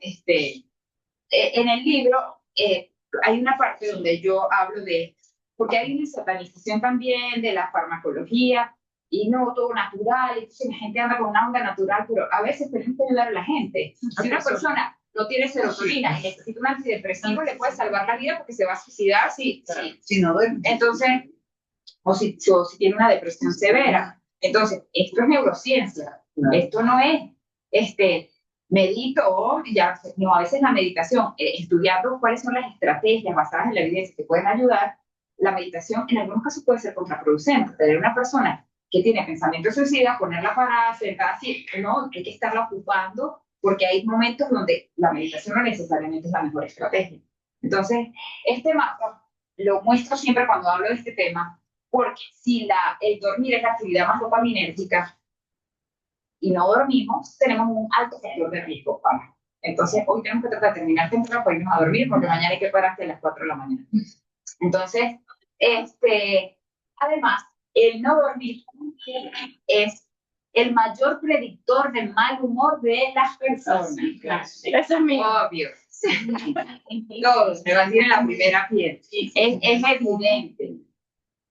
en el libro hay una parte donde yo hablo de, porque hay una satanización también de la farmacología, y no todo natural, y entonces la gente anda con una onda natural, pero a veces tenemos que ayudar a la gente. Si una persona no tiene serotonina y necesita un antidepresivo, le puede salvar la vida porque se va a suicidar si no duerme. entonces, o si tiene una depresión severa. Entonces, esto es neurociencia, esto no es, medito, ya, no, a veces la meditación, estudiando cuáles son las estrategias basadas en la evidencia que pueden ayudar, la meditación en algunos casos puede ser contraproducente. Tener una persona que tiene pensamiento suicida, ponerla para sentar así, no, hay que estarla ocupando, porque hay momentos donde la meditación no necesariamente es la mejor estrategia. Entonces, este mapa lo muestro siempre cuando hablo de este tema, porque si el dormir es la actividad más dopaminérgica y no dormimos, tenemos un alto factor de riesgo. Entonces, hoy tenemos que tratar de terminar temprano para irnos a dormir, porque mañana hay que parar hasta las 4 de la mañana. Entonces, además, el no dormir es el mayor predictor del mal humor de las personas. Eso es mío. Obvio. Todos me van a en la primera piel. Es evidente.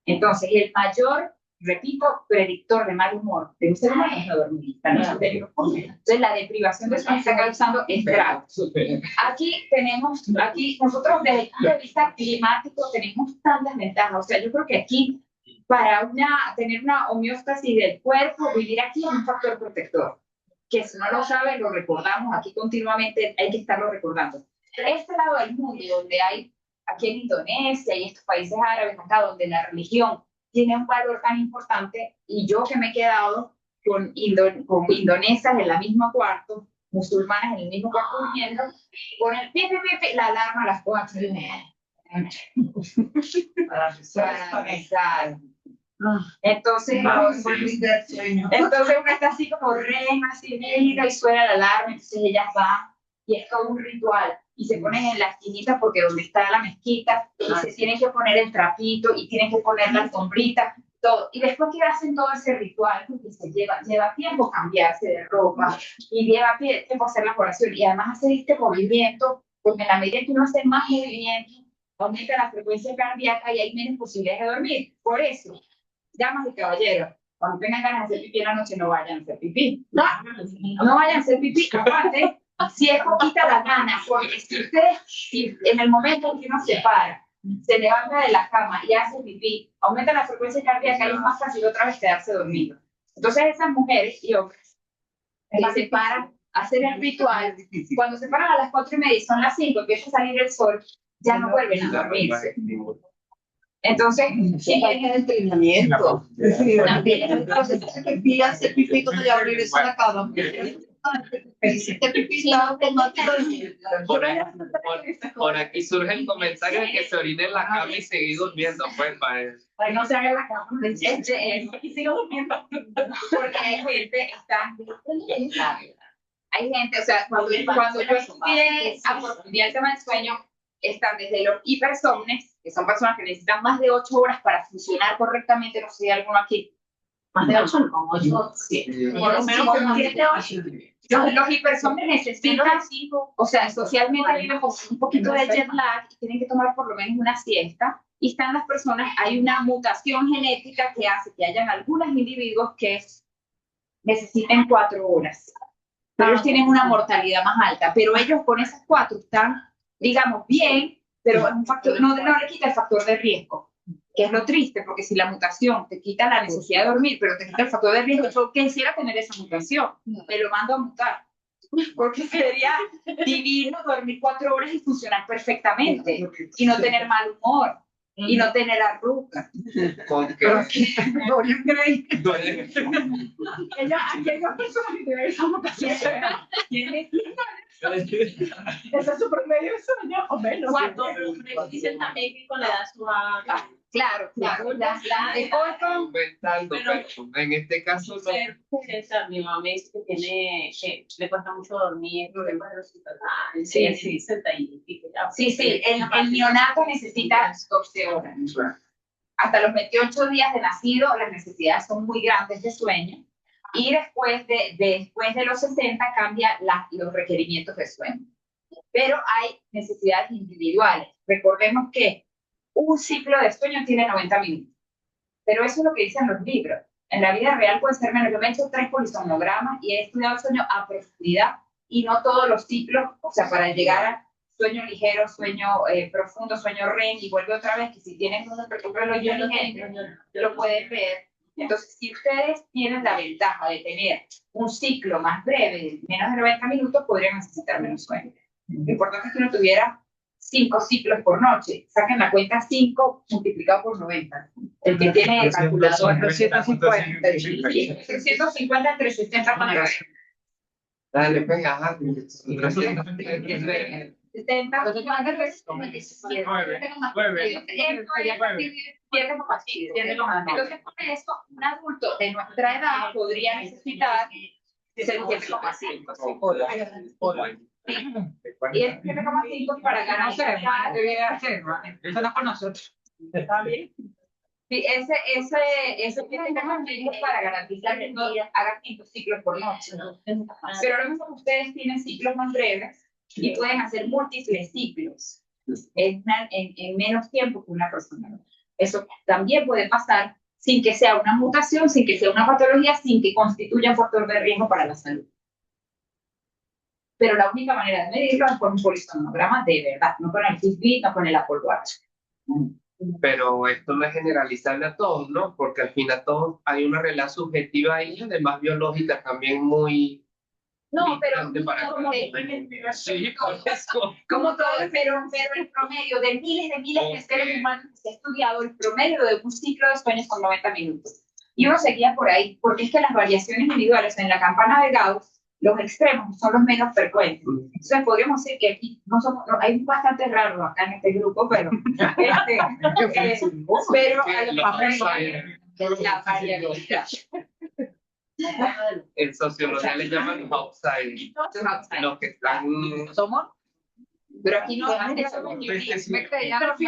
Entonces, el mayor, repito, predictor de mal humor de un ser humano es no dormir. Entonces, la deprivación de sueño está causando estragos. Aquí nosotros desde el punto de vista climático tenemos tantas ventajas. O sea, yo creo que aquí, para tener una homeostasis del cuerpo, vivir aquí es un factor protector. Que si no lo sabe, lo recordamos aquí continuamente, hay que estarlo recordando. Este lado del mundo, donde hay, aquí en Indonesia y estos países árabes, acá donde la religión tiene un valor tan importante, y yo que me he quedado con indonesias en la misma cuarto, musulmanas en el mismo cuarto durmiendo, con el la alarma a las 4:30. Para rezar. Entonces uno está así como rema, así mira, y suena la alarma, entonces ellas van, y es todo un ritual, y se ponen en la esquinita porque donde está la mezquita, y se tienen que poner el trapito, y tienen que poner la alfombrita, todo, y después que hacen todo ese ritual, porque lleva tiempo cambiarse de ropa, y lleva tiempo hacer la oración, y además hacer este movimiento, porque en la medida que uno hace más movimiento, aumenta la frecuencia cardíaca y hay menos posibilidades de dormir. Por eso, damas y caballeros, cuando tengan ganas de hacer pipí en la noche, no vayan a hacer pipí. No vayan a hacer pipí. Aparte, si es poquita la gana, porque si en el momento en que uno se para, se levanta de la cama y hace pipí, aumenta la frecuencia cardíaca y es más fácil otra vez quedarse dormido. Entonces esas mujeres y hombres que se paran a hacer el ritual, cuando se paran a las 4:30 y son las 5, empieza a salir el sol, ya no vuelven a dormirse. Entonces, Sí, hay que entrenamiento. También entonces que pilla hacer pipí cuando ya regresa a la cama. Hiciste pipí, estaba automático. Por aquí surge el comentario de que se orine en la cama y seguir durmiendo, pues, para eso. Para que no se haga la cama. Y sigo durmiendo. Porque hay gente, hay gente, o sea, cuando yo estudié a profundidad el tema del sueño, están desde los hipersomnes, que son personas que necesitan más de 8 horas para funcionar correctamente, no sé si hay alguno aquí. Más de 8, no, como 8, 7. Por lo menos como 7, 8. Los hipersomnes necesitan, o sea, socialmente viven con un poquito de jet lag y tienen que tomar por lo menos una siesta. Y están las personas, hay una mutación genética que hace que hayan algunos individuos que necesiten 4 horas. Pero ellos tienen una mortalidad más alta, pero ellos con esas 4 están, digamos, bien, pero es un factor, no le quita el factor de riesgo, que es lo triste, porque si la mutación te quita la necesidad de dormir, pero te quita el factor de riesgo, yo quisiera tener esa mutación, me lo mando a mutar, porque sería divino dormir 4 horas y funcionar perfectamente, y no tener mal humor, y no tener arrugas. ¿Con qué? Dorian Gray. Aquellas personas que tienen esa mutación. ¿Tiene? Ese es su promedio de sueño, o menos. Cuando dicen también que con la edad suba. Claro. Inventando, pero en este caso no. Mi mamá me dice que le cuesta mucho dormir, problemas de los Sí. 60 y pico. Sí, el neonato necesita 12 horas. Hasta los 28 días de nacido, las necesidades son muy grandes de sueño. Y después de los 60 cambian los requerimientos de sueño. Pero hay necesidades individuales. Recordemos que un ciclo de sueño tiene 90 minutos. Pero eso es lo que dicen los libros. En la vida real puede ser menos. Yo me he hecho 3 polisomnogramas y he estudiado el sueño a profundidad y no todos los ciclos, o sea, para llegar a sueño ligero, sueño profundo, sueño REM y vuelve otra vez que si tienen un reloj ligero, lo pueden ver. Entonces, si ustedes tienen la ventaja de tener un ciclo más breve, de menos de 90 minutos, podrían necesitar menos sueño. Lo importante es que uno tuviera 5 ciclos por noche. Saquen la cuenta 5 multiplicado por 90. El que tiene el calculador. 350. 350 entre 60 con 90. Dale, pues, ajá. 70, entonces, por eso, un adulto de nuestra edad podría necesitar 7,5 horas. Y el 7,5 para garantizar. Eso no con nosotros. ¿Está bien? Sí, ese 7,5 es para garantizar que no hagan 5 ciclos por noche. Pero a lo mejor ustedes tienen ciclos más breves y pueden hacer múltiples ciclos en menos tiempo que una persona. Eso también puede pasar sin que sea una mutación, sin que sea una patología, sin que constituya un factor de riesgo para la salud. Pero la única manera de medirlo es con un polisomnograma de verdad, no con el Fitbit, no con el Apple Watch. Pero esto no es generalizable a todos, ¿no? Porque al final todos hay una realidad subjetiva ahí, además biológica también muy... No, pero como sí, por eso. Como todo, pero el promedio de miles de seres humanos que se ha estudiado, el promedio de un ciclo de sueños con 90 minutos. Y uno seguía por ahí, porque es que las variaciones individuales en la campana de Gauss, los extremos son los menos frecuentes. Entonces podríamos decir que aquí hay bastante raro acá en este grupo, pero pero la variabilidad. En sociología le llaman los outsiders, los que están... ¿Somos? Pero aquí no, antes somos me creía. No, lo que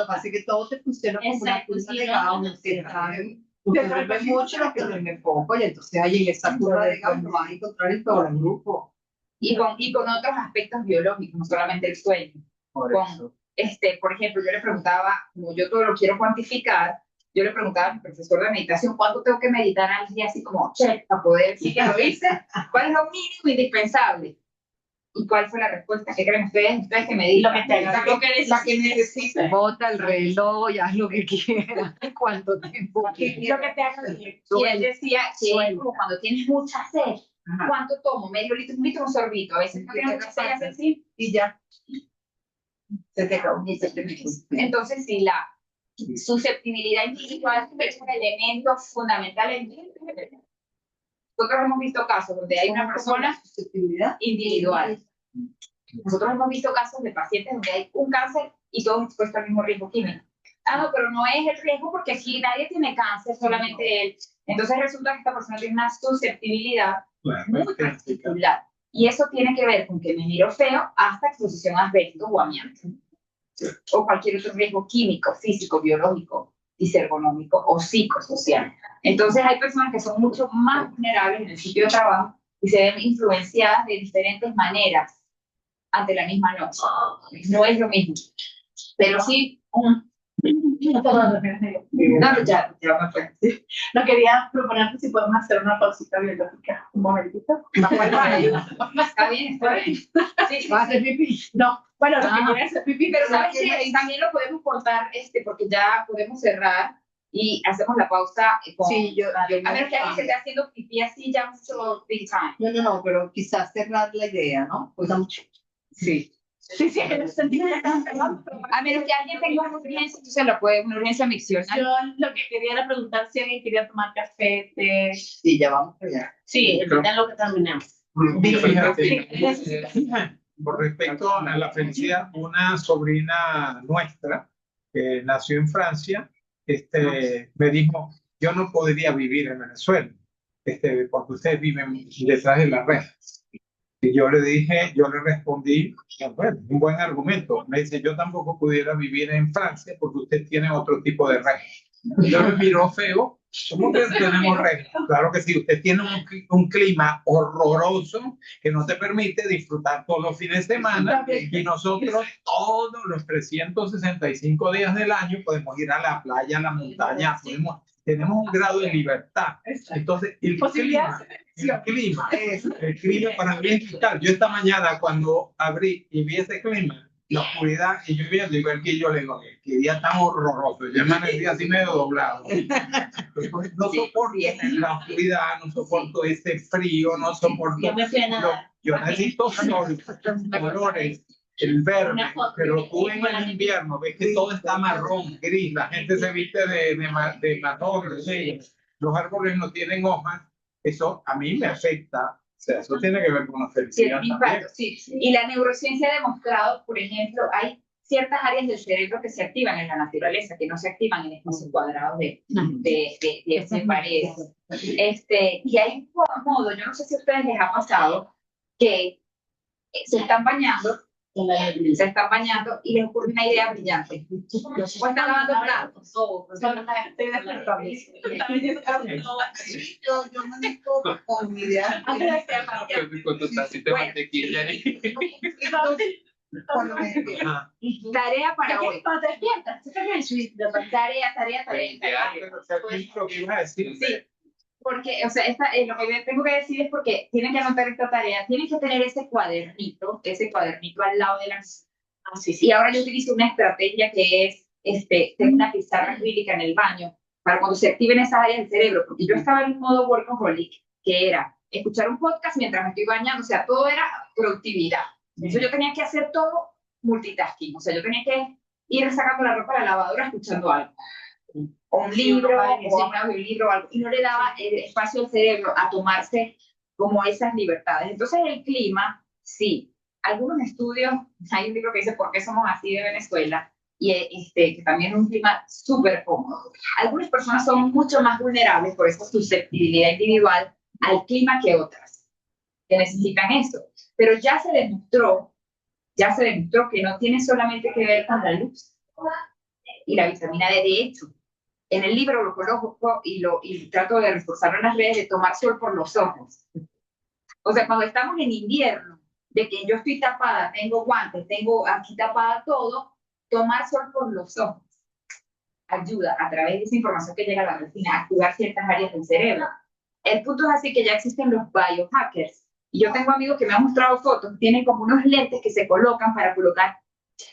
pasa es que todo te funciona como una curva de Gauss, que te duerme mucho, lo que duerme poco, y entonces ahí en esa curva de Gauss no vas a encontrar el peor grupo. Y con otros aspectos biológicos, no solamente el sueño. Por eso. Por ejemplo, yo le preguntaba, como yo todo lo quiero cuantificar, yo le preguntaba a mi profesor de meditación, ¿cuánto tengo que meditar al día? Así como, che, para poder decir que lo hice, ¿cuál es lo mínimo indispensable? ¿Y cuál fue la respuesta? ¿Qué creen ustedes? Ustedes que me digan. Lo que te haga. La que necesites. Bota el reloj y haz lo que quieras. ¿Cuánto tiempo? Lo que te haga bien. Y él decía que es como cuando tienes mucha sed. Ajá. ¿Cuánto tomo? ¿Medio litro, un litro, un sorbito? A veces no tengo mucha sed, y hace así. Y ya. Se te acabó. Entonces, sí, la susceptibilidad individual es un elemento fundamental en nosotros hemos visto casos donde hay una persona Susceptibilidad individual. Nosotros hemos visto casos de pacientes donde hay un cáncer y todos expuestos al mismo riesgo químico. Ah, no, pero no es el riesgo porque aquí nadie tiene cáncer, solamente él. Entonces resulta que esta persona tiene una susceptibilidad muy particular. Y eso tiene que ver con que me miro feo hasta exposición a asbesto o amianto. O cualquier otro riesgo químico, físico, biológico, ergonómico o psicosocial. Entonces hay personas que son mucho más vulnerables en el sitio de trabajo y se ven influenciadas de diferentes maneras ante la misma noche. No es lo mismo. Pero sí, no, ya me fue. No quería proponerte si podemos hacer una pausita biológica. Un momentito. Está bien, está bien. Sí, ¿Vas a hacer pipí? No, bueno, lo que Ah. quería hacer pipí, pero sabes que también lo podemos cortar, porque ya podemos cerrar y hacemos la pausa con... Sí, yo a menos que alguien se esté haciendo pipí así ya mucho big time. No, pero quizás cerrar la idea, ¿no? Pues mucho. Sí. Sí, que lo sentí que estaba pegando. A menos que alguien tenga una urgencia, entonces lo puede, una urgencia miccional. Yo lo que quería era preguntar si alguien quería tomar café, té. Sí, ya vamos allá. Sí, en lo que terminemos. Fíjate, por respecto a la felicidad, una sobrina nuestra que nació en Francia, me dijo, yo no podría vivir en Venezuela, porque ustedes viven detrás de las rejas. Y yo le respondí, bueno, un buen argumento. Me dice, yo tampoco pudiera vivir en Francia porque usted tiene otro tipo de rejas. Yo me miró feo. ¿Cómo que tenemos reglas? Claro que sí, usted tiene un clima horroroso que no te permite disfrutar todos los fines de semana y nosotros todos los 365 días del año podemos ir a la playa, a la montaña, tenemos un grado de libertad. Entonces, el clima para mí es vital. Yo esta mañana cuando abrí y vi ese clima, la oscuridad, y yo viendo, igual que yo le digo, qué día tan horroroso, yo amanecí así medio doblado. No soporto la oscuridad, no soporto ese frío, no soporto... Yo necesito sol, colores, el verde, pero tú en el invierno ves que todo está marrón, gris, la gente se viste de marrón, los árboles no tienen hojas, eso a mí me afecta. O sea, eso tiene que ver con la felicidad también. Sí. Y la neurociencia ha demostrado, por ejemplo, hay ciertas áreas del cerebro que se activan en la naturaleza, que no se activan en espacios cuadrados de paredes. Y hay un modo, yo no sé si a ustedes les ha pasado, que se están bañando y les ocurre una idea brillante. O están lavando platos. Yo manejo con mi idea. Con tu tacita de mantequilla ahí. Cuando me Tarea para hoy. Cuando te despiertas, Tarea. Lo que iba a decir. Sí. Porque, o sea, lo que tengo que decir es porque tienen que anotar esta tarea, tienen que tener ese cuadernito al lado de las... Y ahora yo utilizo una estrategia que es tener una pizarra acrílica en el baño para cuando se activen esas áreas del cerebro, porque yo estaba en un modo workaholic, que era escuchar un podcast mientras me estoy bañando, o sea, todo era productividad. Entonces yo tenía que hacer todo multitasking, o sea, yo tenía que ir sacando la ropa de la lavadora escuchando algo. O un libro, o un audiolibro, o algo, y no le daba el espacio al cerebro a tomarse como esas libertades. Entonces el clima, sí, algunos estudios, hay un libro que dice ¿Por qué somos así de Venezuela? Y que también es un clima súper cómodo. Algunas personas son mucho más vulnerables por esa susceptibilidad individual al clima que otras, que necesitan eso. Pero ya se demostró que no tiene solamente que ver con la luz y la vitamina D. De hecho, en el libro lo coloco y trato de reforzarlo en las redes, de tomar sol por los ojos. O sea, cuando estamos en invierno, de que yo estoy tapada, tengo guantes, tengo aquí tapada todo, tomar sol por los ojos ayuda a través de esa información que llega a la retina a activar ciertas áreas del cerebro. El punto es así que ya existen los biohackers, Y yo tengo amigos que me han mostrado fotos, tienen como unos lentes que se colocan para colocar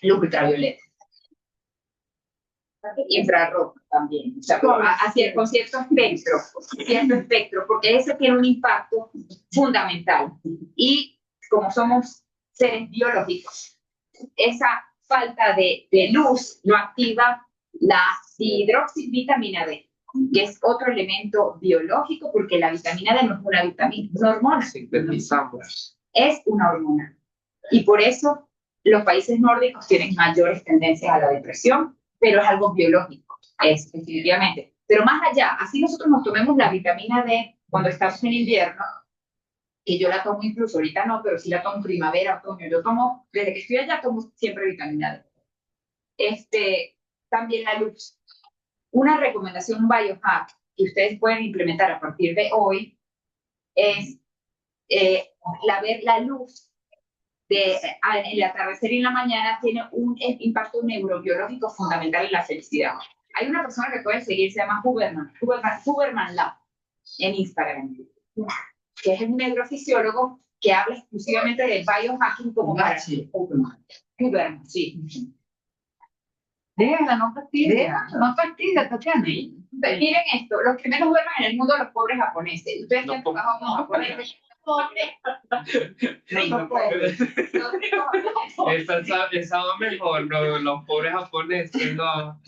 luz ultravioleta. Infrarrojo también, o sea, con cierto espectro, porque ese tiene un impacto fundamental. Y como somos seres biológicos, esa falta de luz no activa la dihidroxivitamina D, que es otro elemento biológico, porque la vitamina D no es una vitamina, es una hormona. Sintetizamos. Es una hormona. Y por eso los países nórdicos tienen mayores tendencias a la depresión, pero es algo biológico, es definitivamente. Pero más allá, así nosotros nos tomemos la vitamina D cuando estamos en invierno, que yo la tomo incluso ahorita no, pero sí la tomo en primavera, otoño. Yo tomo, desde que estoy allá, tomo siempre vitamina D. También la luz. Una recomendación, un biohack que ustedes pueden implementar a partir de hoy es ver la luz el atardecer y en la mañana tiene un impacto neurobiológico fundamental en la felicidad. Hay una persona que pueden seguir, se llama Huberman Lab, en Instagram, que es un neurofisiólogo que habla exclusivamente de biohacking como para... Huberman, sí. Déjala, no fastidia, Tatiana. Miren esto, los que menos duermen en el mundo, los pobres japoneses. Ustedes que han trabajado con japoneses. Esa va mejor, no, los pobres japoneses, no.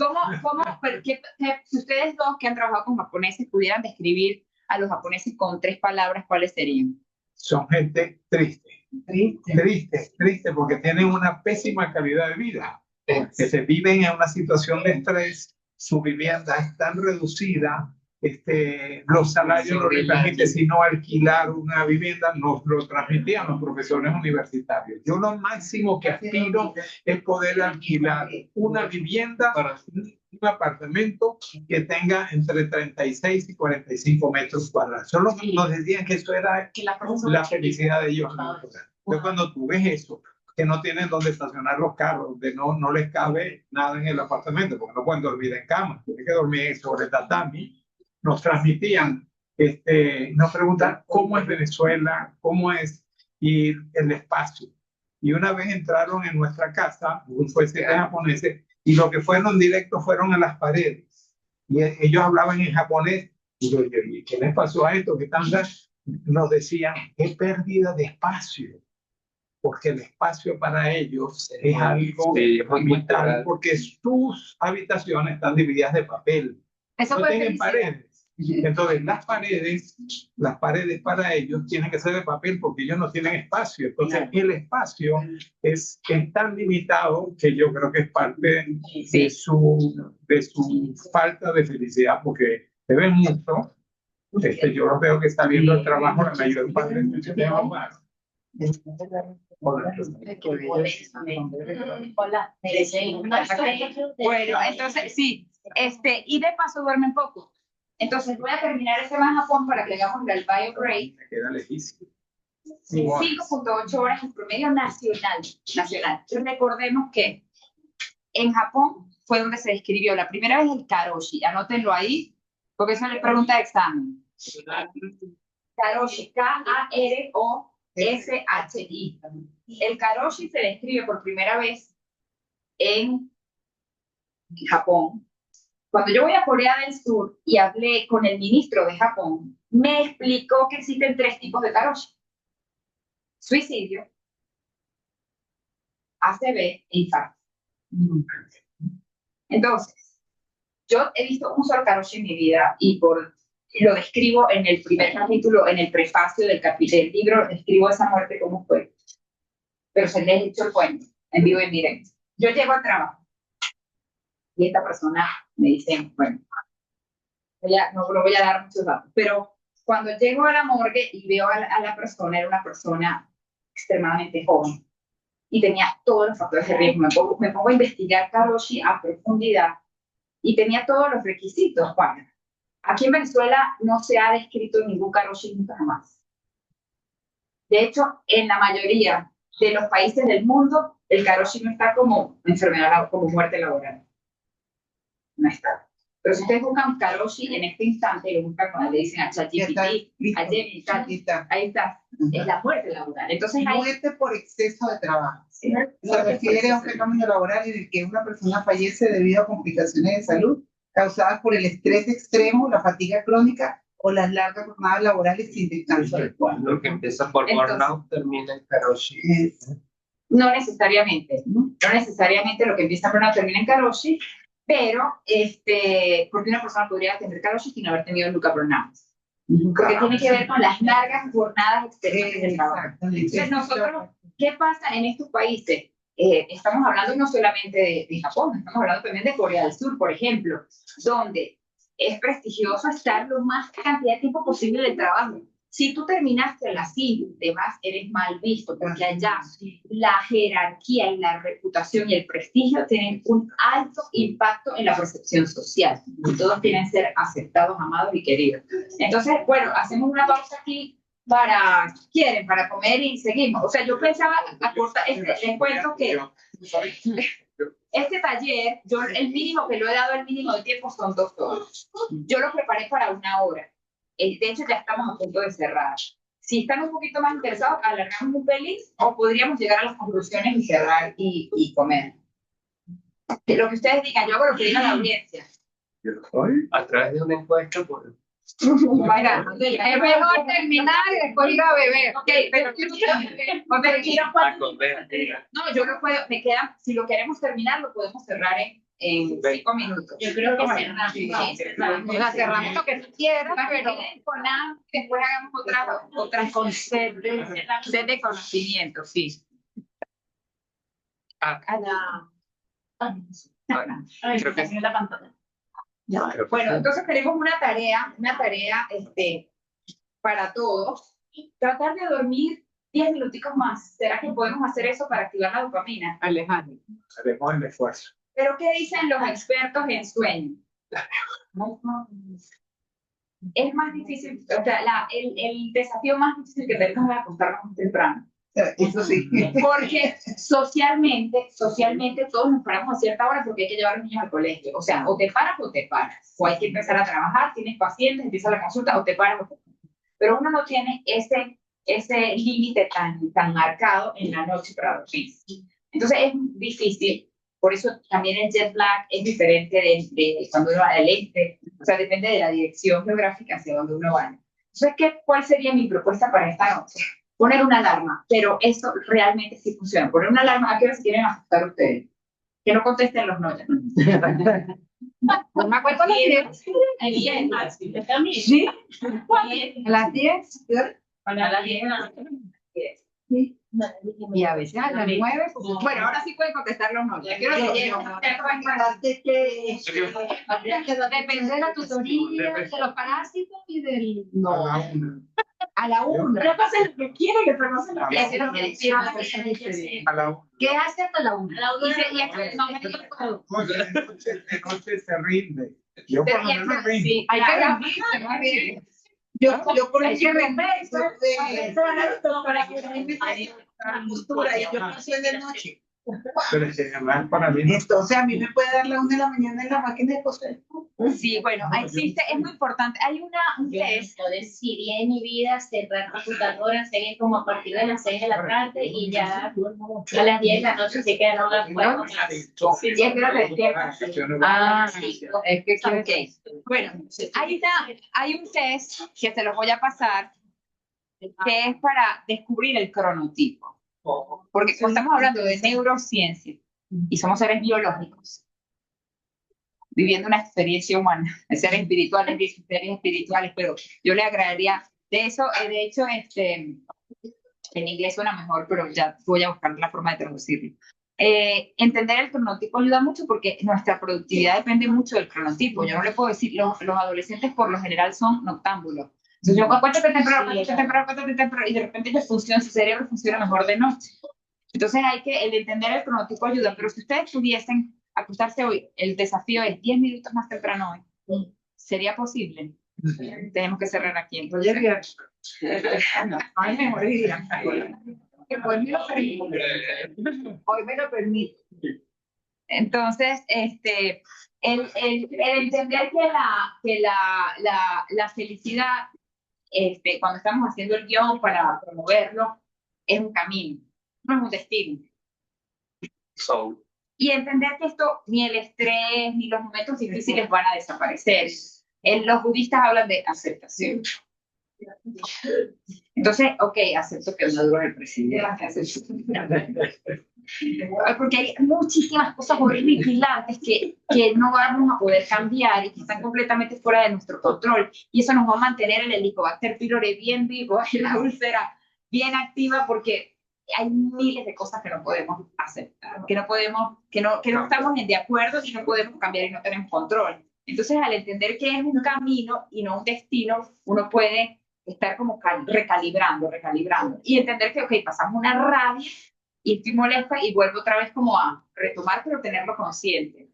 Si ustedes dos que han trabajado con japoneses pudieran describir a los japoneses con 3 palabras, ¿cuáles serían? Son gente triste, porque tienen una pésima calidad de vida, que se viven en una situación de estrés, su vivienda es tan reducida, los salarios no les permiten sino alquilar una vivienda, nos lo transmitían los profesores universitarios. Yo lo máximo que aspiro es poder alquilar una vivienda, un apartamento que tenga entre 36 y 45 metros cuadrados. Solo nos decían que eso era la felicidad de ellos. Entonces, cuando tú ves eso, que no tienen donde estacionar los carros, que no les cabe nada en el apartamento, porque no pueden dormir en cama, tienen que dormir sobre tatami, nos transmitían, nos preguntan cómo es Venezuela, cómo es y el espacio. Y una vez entraron en nuestra casa, fue japoneses, y lo que fueron directos fueron a las paredes. Y ellos hablaban en japonés, y yo dije, ¿qué les pasó a esto? ¿Qué tanta? Nos decían, qué pérdida de espacio. Porque el espacio para ellos es algo vital, porque sus habitaciones están divididas de papel. Eso no tienen felicidad. paredes. Entonces, las paredes para ellos tienen que ser de papel porque ellos no tienen espacio. Entonces, el espacio es tan limitado que yo creo que es parte de su falta de felicidad, porque se ven mucho. Yo lo veo que está viendo el trabajo la mayor parte de su sistema humano. Hola. Bueno, entonces sí, y de paso duermen poco. Entonces voy a terminar ese más a Japón para que le hagamos el bio break. Me queda lejísimo. 5.8 horas en promedio nacional. Recordemos que en Japón fue donde se describió la primera vez el karoshi. Anótenlo ahí, porque eso es pregunta de examen. Karoshi, K-A-R-O-S-H-I. El karoshi se describe por primera vez en Japón. Cuando yo voy a Corea del Sur y hablé con el ministro de Japón, me explicó que existen 3 tipos de karoshi: suicidio, ACV e infarto. Entonces, yo he visto un solo karoshi en mi vida y lo describo en el primer capítulo, en el prefacio del libro, describo esa muerte como fue. Pero se les he hecho el cuento, en vivo y en directo. Yo llego al trabajo y esta persona me dice, bueno, no voy a dar muchos datos, pero cuando llego a la morgue y veo a la persona, era una persona extremadamente joven y tenía todos los factores de riesgo. Me pongo a investigar karoshi a profundidad y tenía todos los requisitos. Bueno, aquí en Venezuela no se ha descrito ningún karoshi nunca jamás. De hecho, en la mayoría de los países del mundo, el karoshi no está como enfermedad, como muerte laboral. No está. Pero si ustedes buscan karoshi en este instante, lo buscan cuando le dicen a ChatGPT, ahí está. es la muerte laboral. Entonces hay... Muerte por exceso de trabajo. Sí, Se refiere a un fenómeno laboral en el que una persona fallece debido a complicaciones de salud causadas por el estrés extremo, la fatiga crónica o las largas jornadas laborales sin descanso adecuado. Lo que empieza por Entonces, burnout termina en karoshi. no necesariamente, no necesariamente lo que empieza por no termina en karoshi, pero porque una persona podría tener karoshi sin haber tenido nunca burnout. Porque tiene que ver con las largas jornadas exteriores del trabajo. Entonces nosotros, ¿qué pasa en estos países? Estamos hablando no solamente de Japón, estamos hablando también de Corea del Sur, por ejemplo, donde es prestigioso estar lo más cantidad de tiempo posible en el trabajo. Si tú terminaste a las 5, además eres mal visto, porque allá la jerarquía y la reputación y el prestigio tienen un alto impacto en la percepción social. Y todos quieren ser aceptados, amados y queridos. Entonces, bueno, hacemos una pausa aquí para comer y seguimos. O sea, yo pensaba acortar, les cuento que este taller, yo el mínimo que lo he dado, el mínimo de tiempo son 2 horas. Yo lo preparé para 1 hora. De hecho, ya estamos a punto de cerrar. Si están un poquito más interesados, alargamos un pelín o podríamos llegar a las conclusiones y cerrar y comer. Lo que ustedes digan, yo hago lo que diga la audiencia. A través de una encuesta, por... Mira, es mejor terminar y después ir a beber. Ok, pero A comer. no, yo no puedo, me quedan, si lo queremos terminar, lo podemos cerrar en 5 minutos. Yo creo que cerramos. Sí, cerramos. O sea, cerramos lo que tú quieras, pero con nada, después hagamos otras con sed de conocimiento, sí. Creo que la pantalla. Bueno, entonces tenemos una tarea para todos. Tratar de dormir 10 minuticos más. ¿Será que podemos hacer eso para activar la dopamina? Alejandro, haremos el esfuerzo. ¿Pero qué dicen los expertos en sueño? Es más difícil, o sea, el desafío más difícil que tenemos es acostarnos muy temprano. Eso sí. Porque socialmente todos nos paramos a cierta hora porque hay que llevar a los niños al colegio. O sea, o te paras o te paras. O hay que empezar a trabajar, tienes pacientes, empieza la consulta, o te paras o te paras. Pero uno no tiene ese límite tan marcado en la noche para dormir. Entonces es difícil. Por eso también el jet lag es diferente de cuando uno va al este. O sea, depende de la dirección geográfica hacia donde uno va. Entonces, ¿cuál sería mi propuesta para esta noche? Poner una alarma, pero eso realmente sí funciona. Poner una alarma, ¿a qué hora se quieren asustar ustedes? Que no contesten los no. No me acuerdo a las 10. ¿Sí? ¿A las 10? A las 10. Y a veces a las 9. Bueno, ahora sí pueden contestar los no. Quiero que lleguen. Depende de la tutoría, de los parásitos y del... No. A la 1. No pasa lo que quiere que trabajen la Es lo que decía. A la 1. ¿Qué hace hasta la 1? A la 1 Y Entonces se rinde. Yo por lo menos rindo. sí, hay que rendirse más bien. Yo por Hay que ejemplo, rendirse. la postura y yo paso de noche. Pero es que además para mí no. Entonces a mí me puede dar la 1 de la mañana en la máquina de coser. Sí, bueno, existe, es muy importante. Hay un test. Yo decidí en mi vida cerrar computadora, seguir como a partir de las 6 de la tarde y ya a las 10 de la noche sí que no la puedo más. Sí, ya creo que despierta. Sí, es que okay. Bueno, hay un test que se los voy a pasar que es para descubrir el cronotipo. Porque como estamos hablando de neurociencia y somos seres biológicos, viviendo una experiencia humana, seres espirituales, pero yo le agregaría, de hecho, en inglés suena mejor, pero ya voy a buscar la forma de traducirlo. Entender el cronotipo ayuda mucho porque nuestra productividad depende mucho del cronotipo. Yo no le puedo decir, los adolescentes por lo general son noctámbulos. Entonces yo acuéstate temprano, y de repente su cerebro funciona mejor de noche. Entonces el entender el cronotipo ayuda, pero si ustedes pudiesen acostarse hoy, el desafío es 10 minutos más temprano hoy. ¿Sería posible? Tenemos que cerrar aquí. Entonces, ay, me moriría. Hoy me lo permito. Entonces, el entender que la felicidad cuando estamos haciendo el guión para promoverlo, es un camino, no es un destino. So, Y entender que esto, ni el estrés, ni los momentos difíciles van a desaparecer. Los budistas hablan de aceptación. Entonces, ok, acepto que Maduro es el presidente, porque hay muchísimas cosas horripilantes que no vamos a poder cambiar y que están completamente fuera de nuestro control. Y eso nos va a mantener el Helicobacter pylori bien vivo y la úlcera bien activa, porque hay miles de cosas que no podemos aceptar, que no estamos de acuerdo y no podemos cambiar y no tenemos control. Entonces, al entender que es un camino y no un destino, uno puede estar como recalibrando y entender que, ok, pasamos una rabia y estoy molesta y vuelvo otra vez como a retomar, pero tenerlo consciente.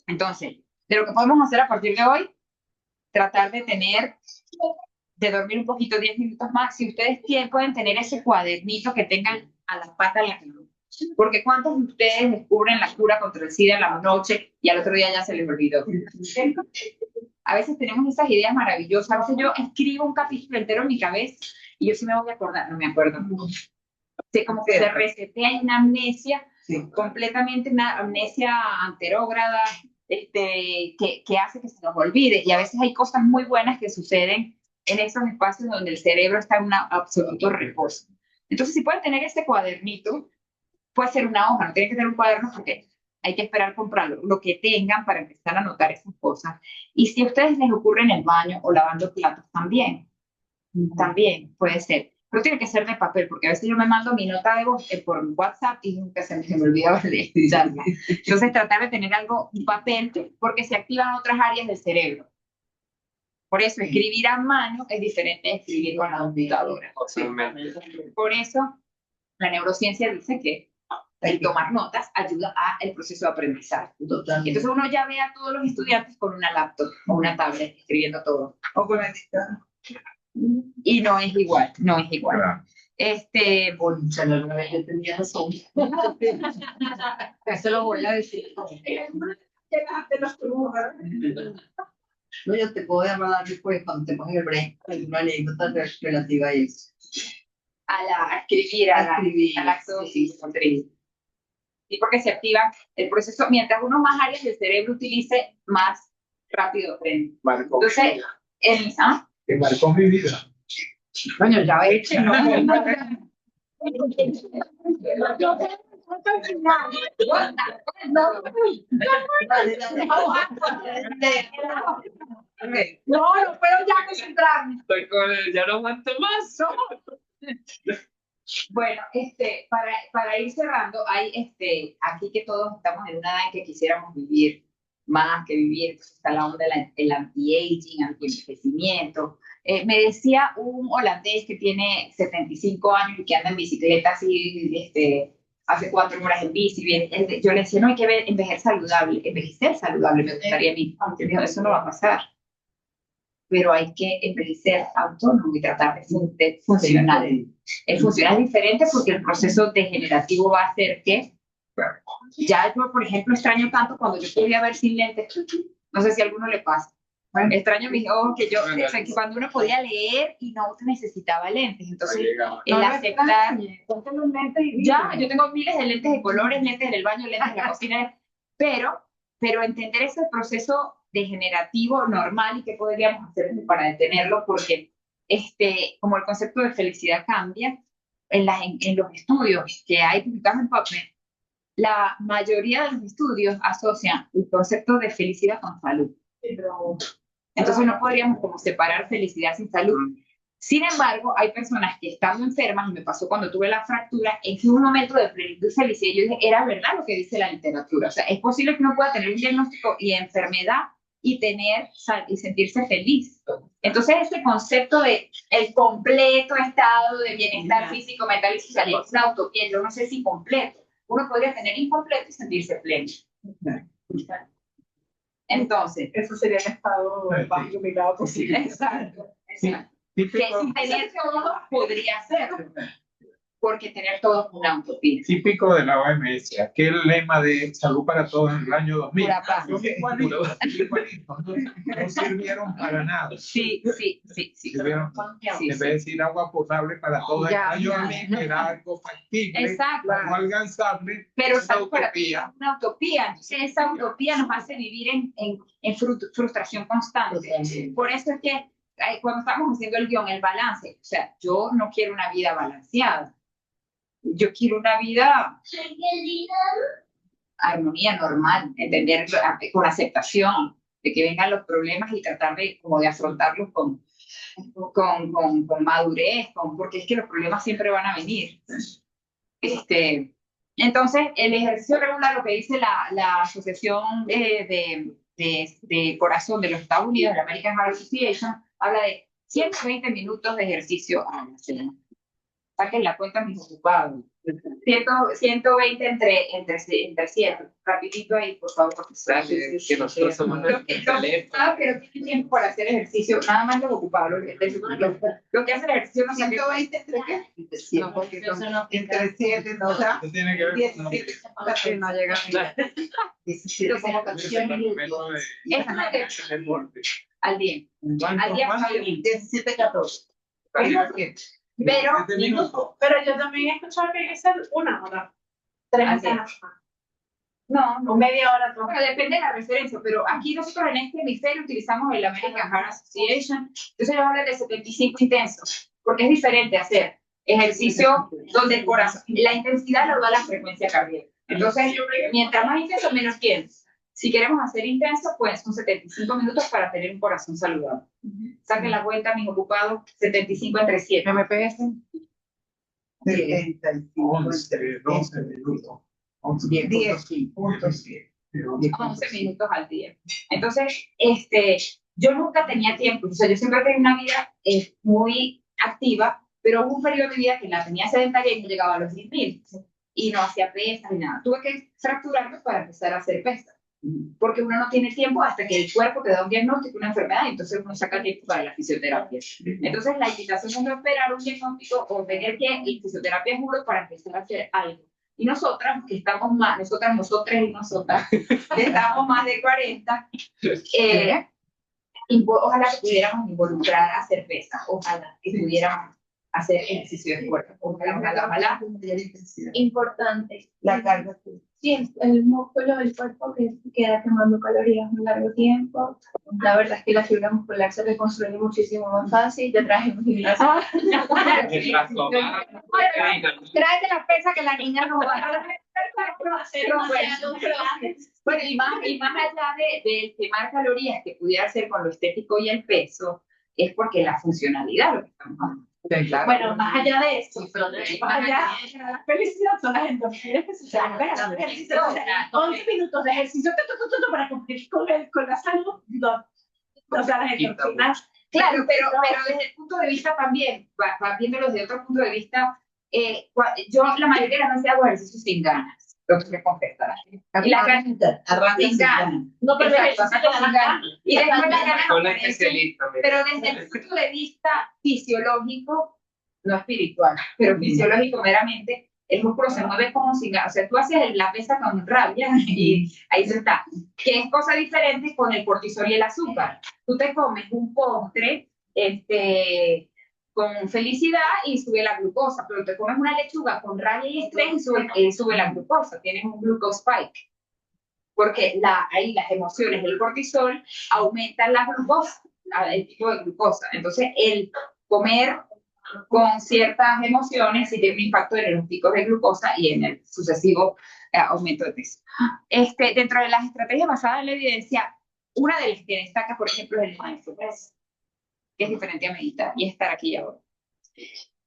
Entonces, de lo que podemos hacer a partir de hoy, tratar de dormir un poquito, 10 minutos más. Si ustedes pueden tener ese cuadernito que tengan a la pata de la cama. Porque ¿cuántos de ustedes descubren la cura contra el SIDA en la noche y al otro día ya se les olvidó? A veces tenemos esas ideas maravillosas. A veces yo escribo un capítulo entero en mi cabeza y yo sí me voy a acordar, no me acuerdo. Como que se resetea una amnesia, completamente una amnesia anterógrada, que hace que se nos olvide. Y a veces hay cosas muy buenas que suceden en esos espacios donde el cerebro está en un absoluto reposo. Entonces, si pueden tener este cuadernito, puede ser una hoja, no tiene que ser un cuaderno porque hay que esperar comprarlo, lo que tengan para empezar a anotar esas cosas. Y si a ustedes les ocurre en el baño o lavando platos, también puede ser. Pero tiene que ser de papel, porque a veces yo me mando mi nota de voz por WhatsApp y nunca se me olvidaba de escribirla. Entonces, tratar de tener algo, un papel, porque se activan otras áreas del cerebro. Por eso, escribir a mano es diferente de escribir con la computadora. Por eso, la neurociencia dice que el tomar notas ayuda al proceso de aprendizaje. Entonces, uno ya ve a todos los estudiantes con una laptop o una tablet escribiendo todo. O con el dictado. Y no es igual, no es igual. Una vez yo tenía razón. Eso lo voy a decir. No, yo te puedo hablar después cuando estemos en el break, alguna anécdota relativa a eso. A escribir, a la dosis. Y porque se activa el proceso, mientras uno más áreas del cerebro utilice, más rápido aprende. Entonces, Que marcó mi vida. Bueno, ya he hecho, ¿no? No puedo ya concentrarme. Ya no aguanto más. Bueno, para ir cerrando, hay aquí que todos estamos en una edad en que quisiéramos vivir más que vivir. Entonces está la onda del anti-aging, anti-envejecimiento. Me decía un holandés que tiene 75 años y que anda en bicicleta así, hace 4 horas en bici. Yo le decía, no hay que envejecer saludable, me gustaría a mí. Yo le digo, eso no va a pasar. Pero hay que envejecer autónomo y tratar de funcionar. El funcionar es diferente porque el proceso degenerativo va a hacer que, ya yo, por ejemplo, extraño tanto cuando yo podía ver sin lentes. No sé si a alguno le pasa. Extraño mis ojos, que cuando uno podía leer y no necesitaba lentes. Entonces, el aceptar. Ya, yo tengo miles de lentes de colores, lentes en el baño, lentes en la cocina, pero entender ese proceso degenerativo normal y qué podríamos hacer para detenerlo, porque como el concepto de felicidad cambia, en los estudios que hay publicados en PubMed, la mayoría de los estudios asocian el concepto de felicidad con salud. Entonces no podríamos como separar felicidad sin salud. Sin embargo, hay personas que estando enfermas, y me pasó cuando tuve la fractura, en un momento de plenitud y felicidad, yo dije, era verdad lo que dice la literatura. O sea, es posible que uno pueda tener un diagnóstico y enfermedad y sentirse feliz. Entonces, ese concepto de el completo estado de bienestar físico, mental y social es una utopía. Yo no sé si completo. Uno podría tener incompleto y sentirse pleno. Entonces, eso sería el estado más iluminado posible. Exacto. Que sin tener todo podría ser. porque tener todo es una utopía. Típico de la OMS, aquel lema de salud para todos en el año 2000. Pura paz. Son igualitos, no sirvieron para nada. Sí. Sirvieron, Sí, en vez de decir agua potable para todos en el Ya, año ya. 2000, era algo factible, Exacto. no alcanzable, Pero esa salud para ti es utopía. una utopía. Entonces, esa utopía nos hace vivir en frustración constante. Por eso es que cuando estamos haciendo el guión, el balance, o sea, yo no quiero una vida balanceada. Yo quiero una vida armonía normal, entender con aceptación de que vengan los problemas y tratar de, como de afrontarlos con madurez, porque es que los problemas siempre van a venir. Entonces, el ejercicio regular, lo que dice la Asociación de Corazón de los Estados Unidos, la American Heart Association, habla de 120 minutos de ejercicio a la semana. Saquen la cuenta mis ocupados. 120 entre 100. Rapidito ahí, por favor. Que nosotros somos Lo que no tienen tiempo para hacer ejercicio, nada más los ocupados. Lo que hace el ejercicio no se 120 entre qué? No, porque eso no Entre 7, no, o sea, Eso tiene que ver 17, casi no llega a 17 como 14 minutos. Esa no es deporte. al día. Al día Fabio. 17, 14. Pero, Pero yo también he escuchado que hay que ser 1 hora. 3 Así es. horas. no, O media hora. todo. bueno, depende de la referencia, pero aquí nosotros en este hemisferio utilizamos el American Heart Association, entonces ellos hablan de 75 intensos, porque es diferente hacer ejercicio donde el corazón, la intensidad lo da la frecuencia cardíaca. Entonces, mientras más intenso, menos tiempo. Si queremos hacer intenso, pues son 75 minutos para tener un corazón saludable. Saquen la cuenta, mis ocupados, 75 entre 7. MPS. 75. 11, 12 minutos. 10.7. 11 minutos al día. Entonces, yo nunca tenía tiempo, o sea, yo siempre tenía una vida muy activa, pero hubo un periodo de mi vida que la tenía sedentaria y no llegaba a los 10.000 y no hacía pesas ni nada. Tuve que fracturarme para empezar a hacer pesas, porque uno no tiene tiempo hasta que el cuerpo te da un diagnóstico, una enfermedad, y entonces uno saca tiempo para la fisioterapia. Entonces, la invitación es no esperar un diagnóstico o tener que ir fisioterapia es duro para empezar a hacer algo. Y nosotras, que estamos más, nosotras y nosotras, que estamos más de 40, ojalá que pudiéramos involucrar a hacer pesas, ojalá que pudiéramos hacer ejercicio de cuerpo, ojalá. Importante. La carga. Sí, el músculo del cuerpo que queda quemando calorías un largo tiempo. La verdad es que la fibra muscular se reconstruye muchísimo más fácil. Te traje un gimnasio. Tráete la pesa que la niña no va a bueno, y más allá del quemar calorías que pudiera hacer con lo estético y el peso, es porque la funcionalidad lo que estamos hablando. Bueno, más allá de eso, más allá, allá. la felicidad son las endorfinas que se generan. 11 minutos de ejercicio para cumplir con la salud. No. O sea, las endorfinas. Claro, pero desde el punto de vista también, viéndolo desde otro punto de vista, yo la mayoría de las veces hago ejercicios sin ganas, lo que me confesar. Y las ganas, sin ganas. No, pero Exacto, sin ganas. Y después las ganas Con la aparecen, especialista. pero desde el punto de vista fisiológico, no espiritual, pero fisiológico meramente, el músculo se mueve como sin ganas. O sea, tú haces la pesa con rabia y ahí se está. Que es cosa diferente con el cortisol y el azúcar. Tú te comes un postre, con felicidad y sube la glucosa, pero te comes una lechuga con rabia y estrés y sube la glucosa, tienes un glucose spike, porque ahí las emociones del cortisol aumentan la glucosa, el tipo de glucosa. Entonces, el comer con ciertas emociones sí tiene un impacto en los picos de glucosa y en el sucesivo aumento de peso. Dentro de las estrategias basadas en la evidencia, una de las que destaca, por ejemplo, es el mindfulness, que es diferente a meditar y estar aquí y ahora,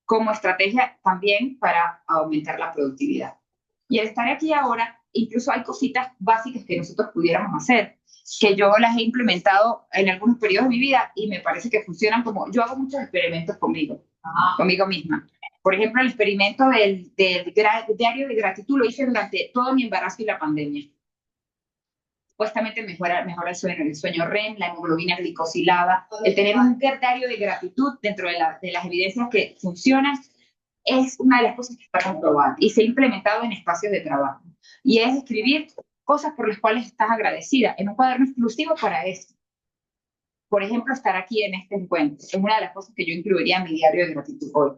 como estrategia también para aumentar la productividad. Y el estar aquí y ahora, incluso hay cositas básicas que nosotros pudiéramos hacer, que yo las he implementado en algunos periodos de mi vida y me parece que funcionan como, yo hago muchos experimentos conmigo misma. Por ejemplo, el experimento del diario de gratitud lo hice durante todo mi embarazo y la pandemia. Supuestamente mejora el sueño REM, la hemoglobina glicosilada, el tener un diario de gratitud dentro de las evidencias que funcionan, es una de las cosas que está comprobada y se ha implementado en espacios de trabajo. Y es escribir cosas por las cuales estás agradecida en un cuaderno exclusivo para eso. Por ejemplo, estar aquí en este encuentro es una de las cosas que yo incluiría en mi diario de gratitud hoy.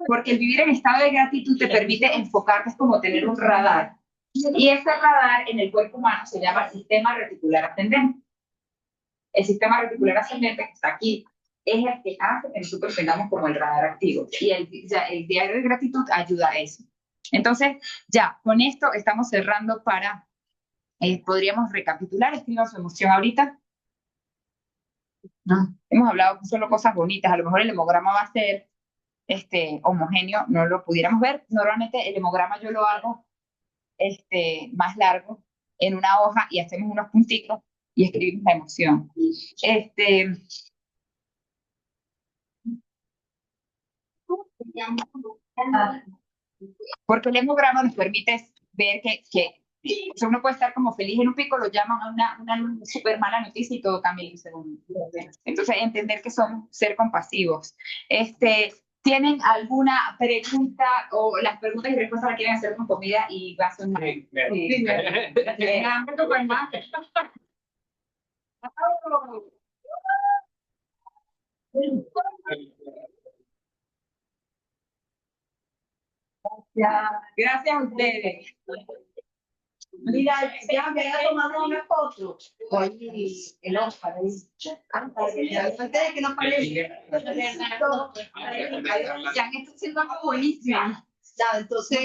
Porque el vivir en estado de gratitud te permite enfocarte, es como tener un radar. Y ese radar en el cuerpo humano se llama sistema reticular ascendente. El sistema reticular ascendente que está aquí es el que hace que nosotros tengamos como el radar activo. Y el diario de gratitud ayuda a eso. Entonces, ya, con esto estamos cerrando para, podríamos recapitular, escriban su emoción ahorita. No, hemos hablado solo cosas bonitas, a lo mejor el hemograma va a ser homogéneo, no lo pudiéramos ver. Normalmente el hemograma yo lo hago más largo en una hoja y hacemos unos puntitos y escribimos la emoción. Porque el hemograma nos permite ver que o sea, uno puede estar como feliz en un pico, lo llaman a una súper mala noticia y todo cambia en un segundo. Entonces, entender que somos ser compasivos. ¿Tienen alguna pregunta o las preguntas y respuestas las quieren hacer con comida y va a ser una... Gracias a ustedes. Mira, ya me ha tomado una foto. Oye, el Oscar ahí. Antes de que nos parezca. Ya que esto siendo algo buenísimo. Ya, entonces,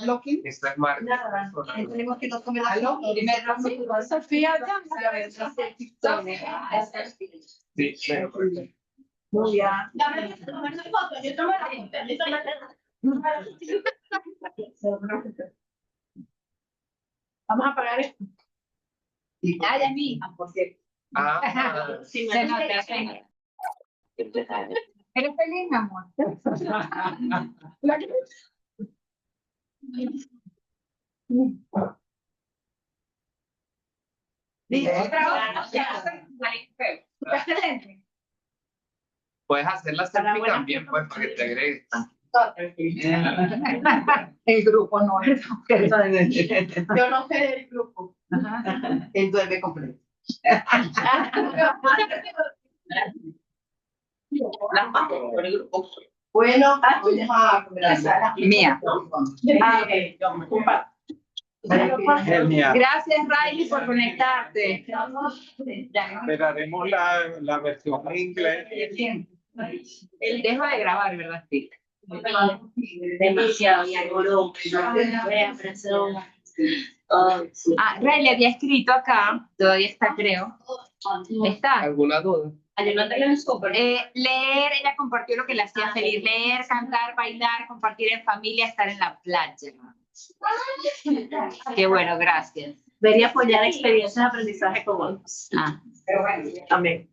lo que Esta es Marta. nada, tenemos que nos comer algo. Primero, Sofía, Sí, Muy bien. tomar una foto, yo tomo la foto. Vamos a pagar esto. ay, a mí, por cierto. Ah, Sí, se nota, se nota. ¿Eres feliz, mi amor? Excelente. puedes hacer la selfie también, pues, para que te agregues. El grupo no es. Yo no sé del grupo. Él duerme completo. Bueno, vamos a comer algo. Mía. Genial. Gracias, Riley, por conectarte. Esperaremos la versión en inglés. Dejo de grabar, ¿verdad? Sí. Demasiado, y algo Riley había escrito acá, todavía está, creo. Está. ¿Alguna duda? Leer, ella compartió lo que le hacía feliz. Leer, cantar, bailar, compartir en familia, estar en la playa. Qué bueno, gracias. Debería apoyar experiencias de aprendizaje comunes. Pero bueno, También.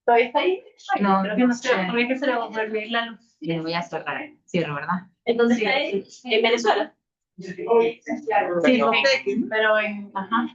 ¿Todavía está ahí? no, Creo que no sé, porque es que se le va a volver la luz. les voy a cerrar. Cierro, ¿verdad? ¿En dónde está él? ¿En Venezuela? Sí, no sé. Pero en... Ajá.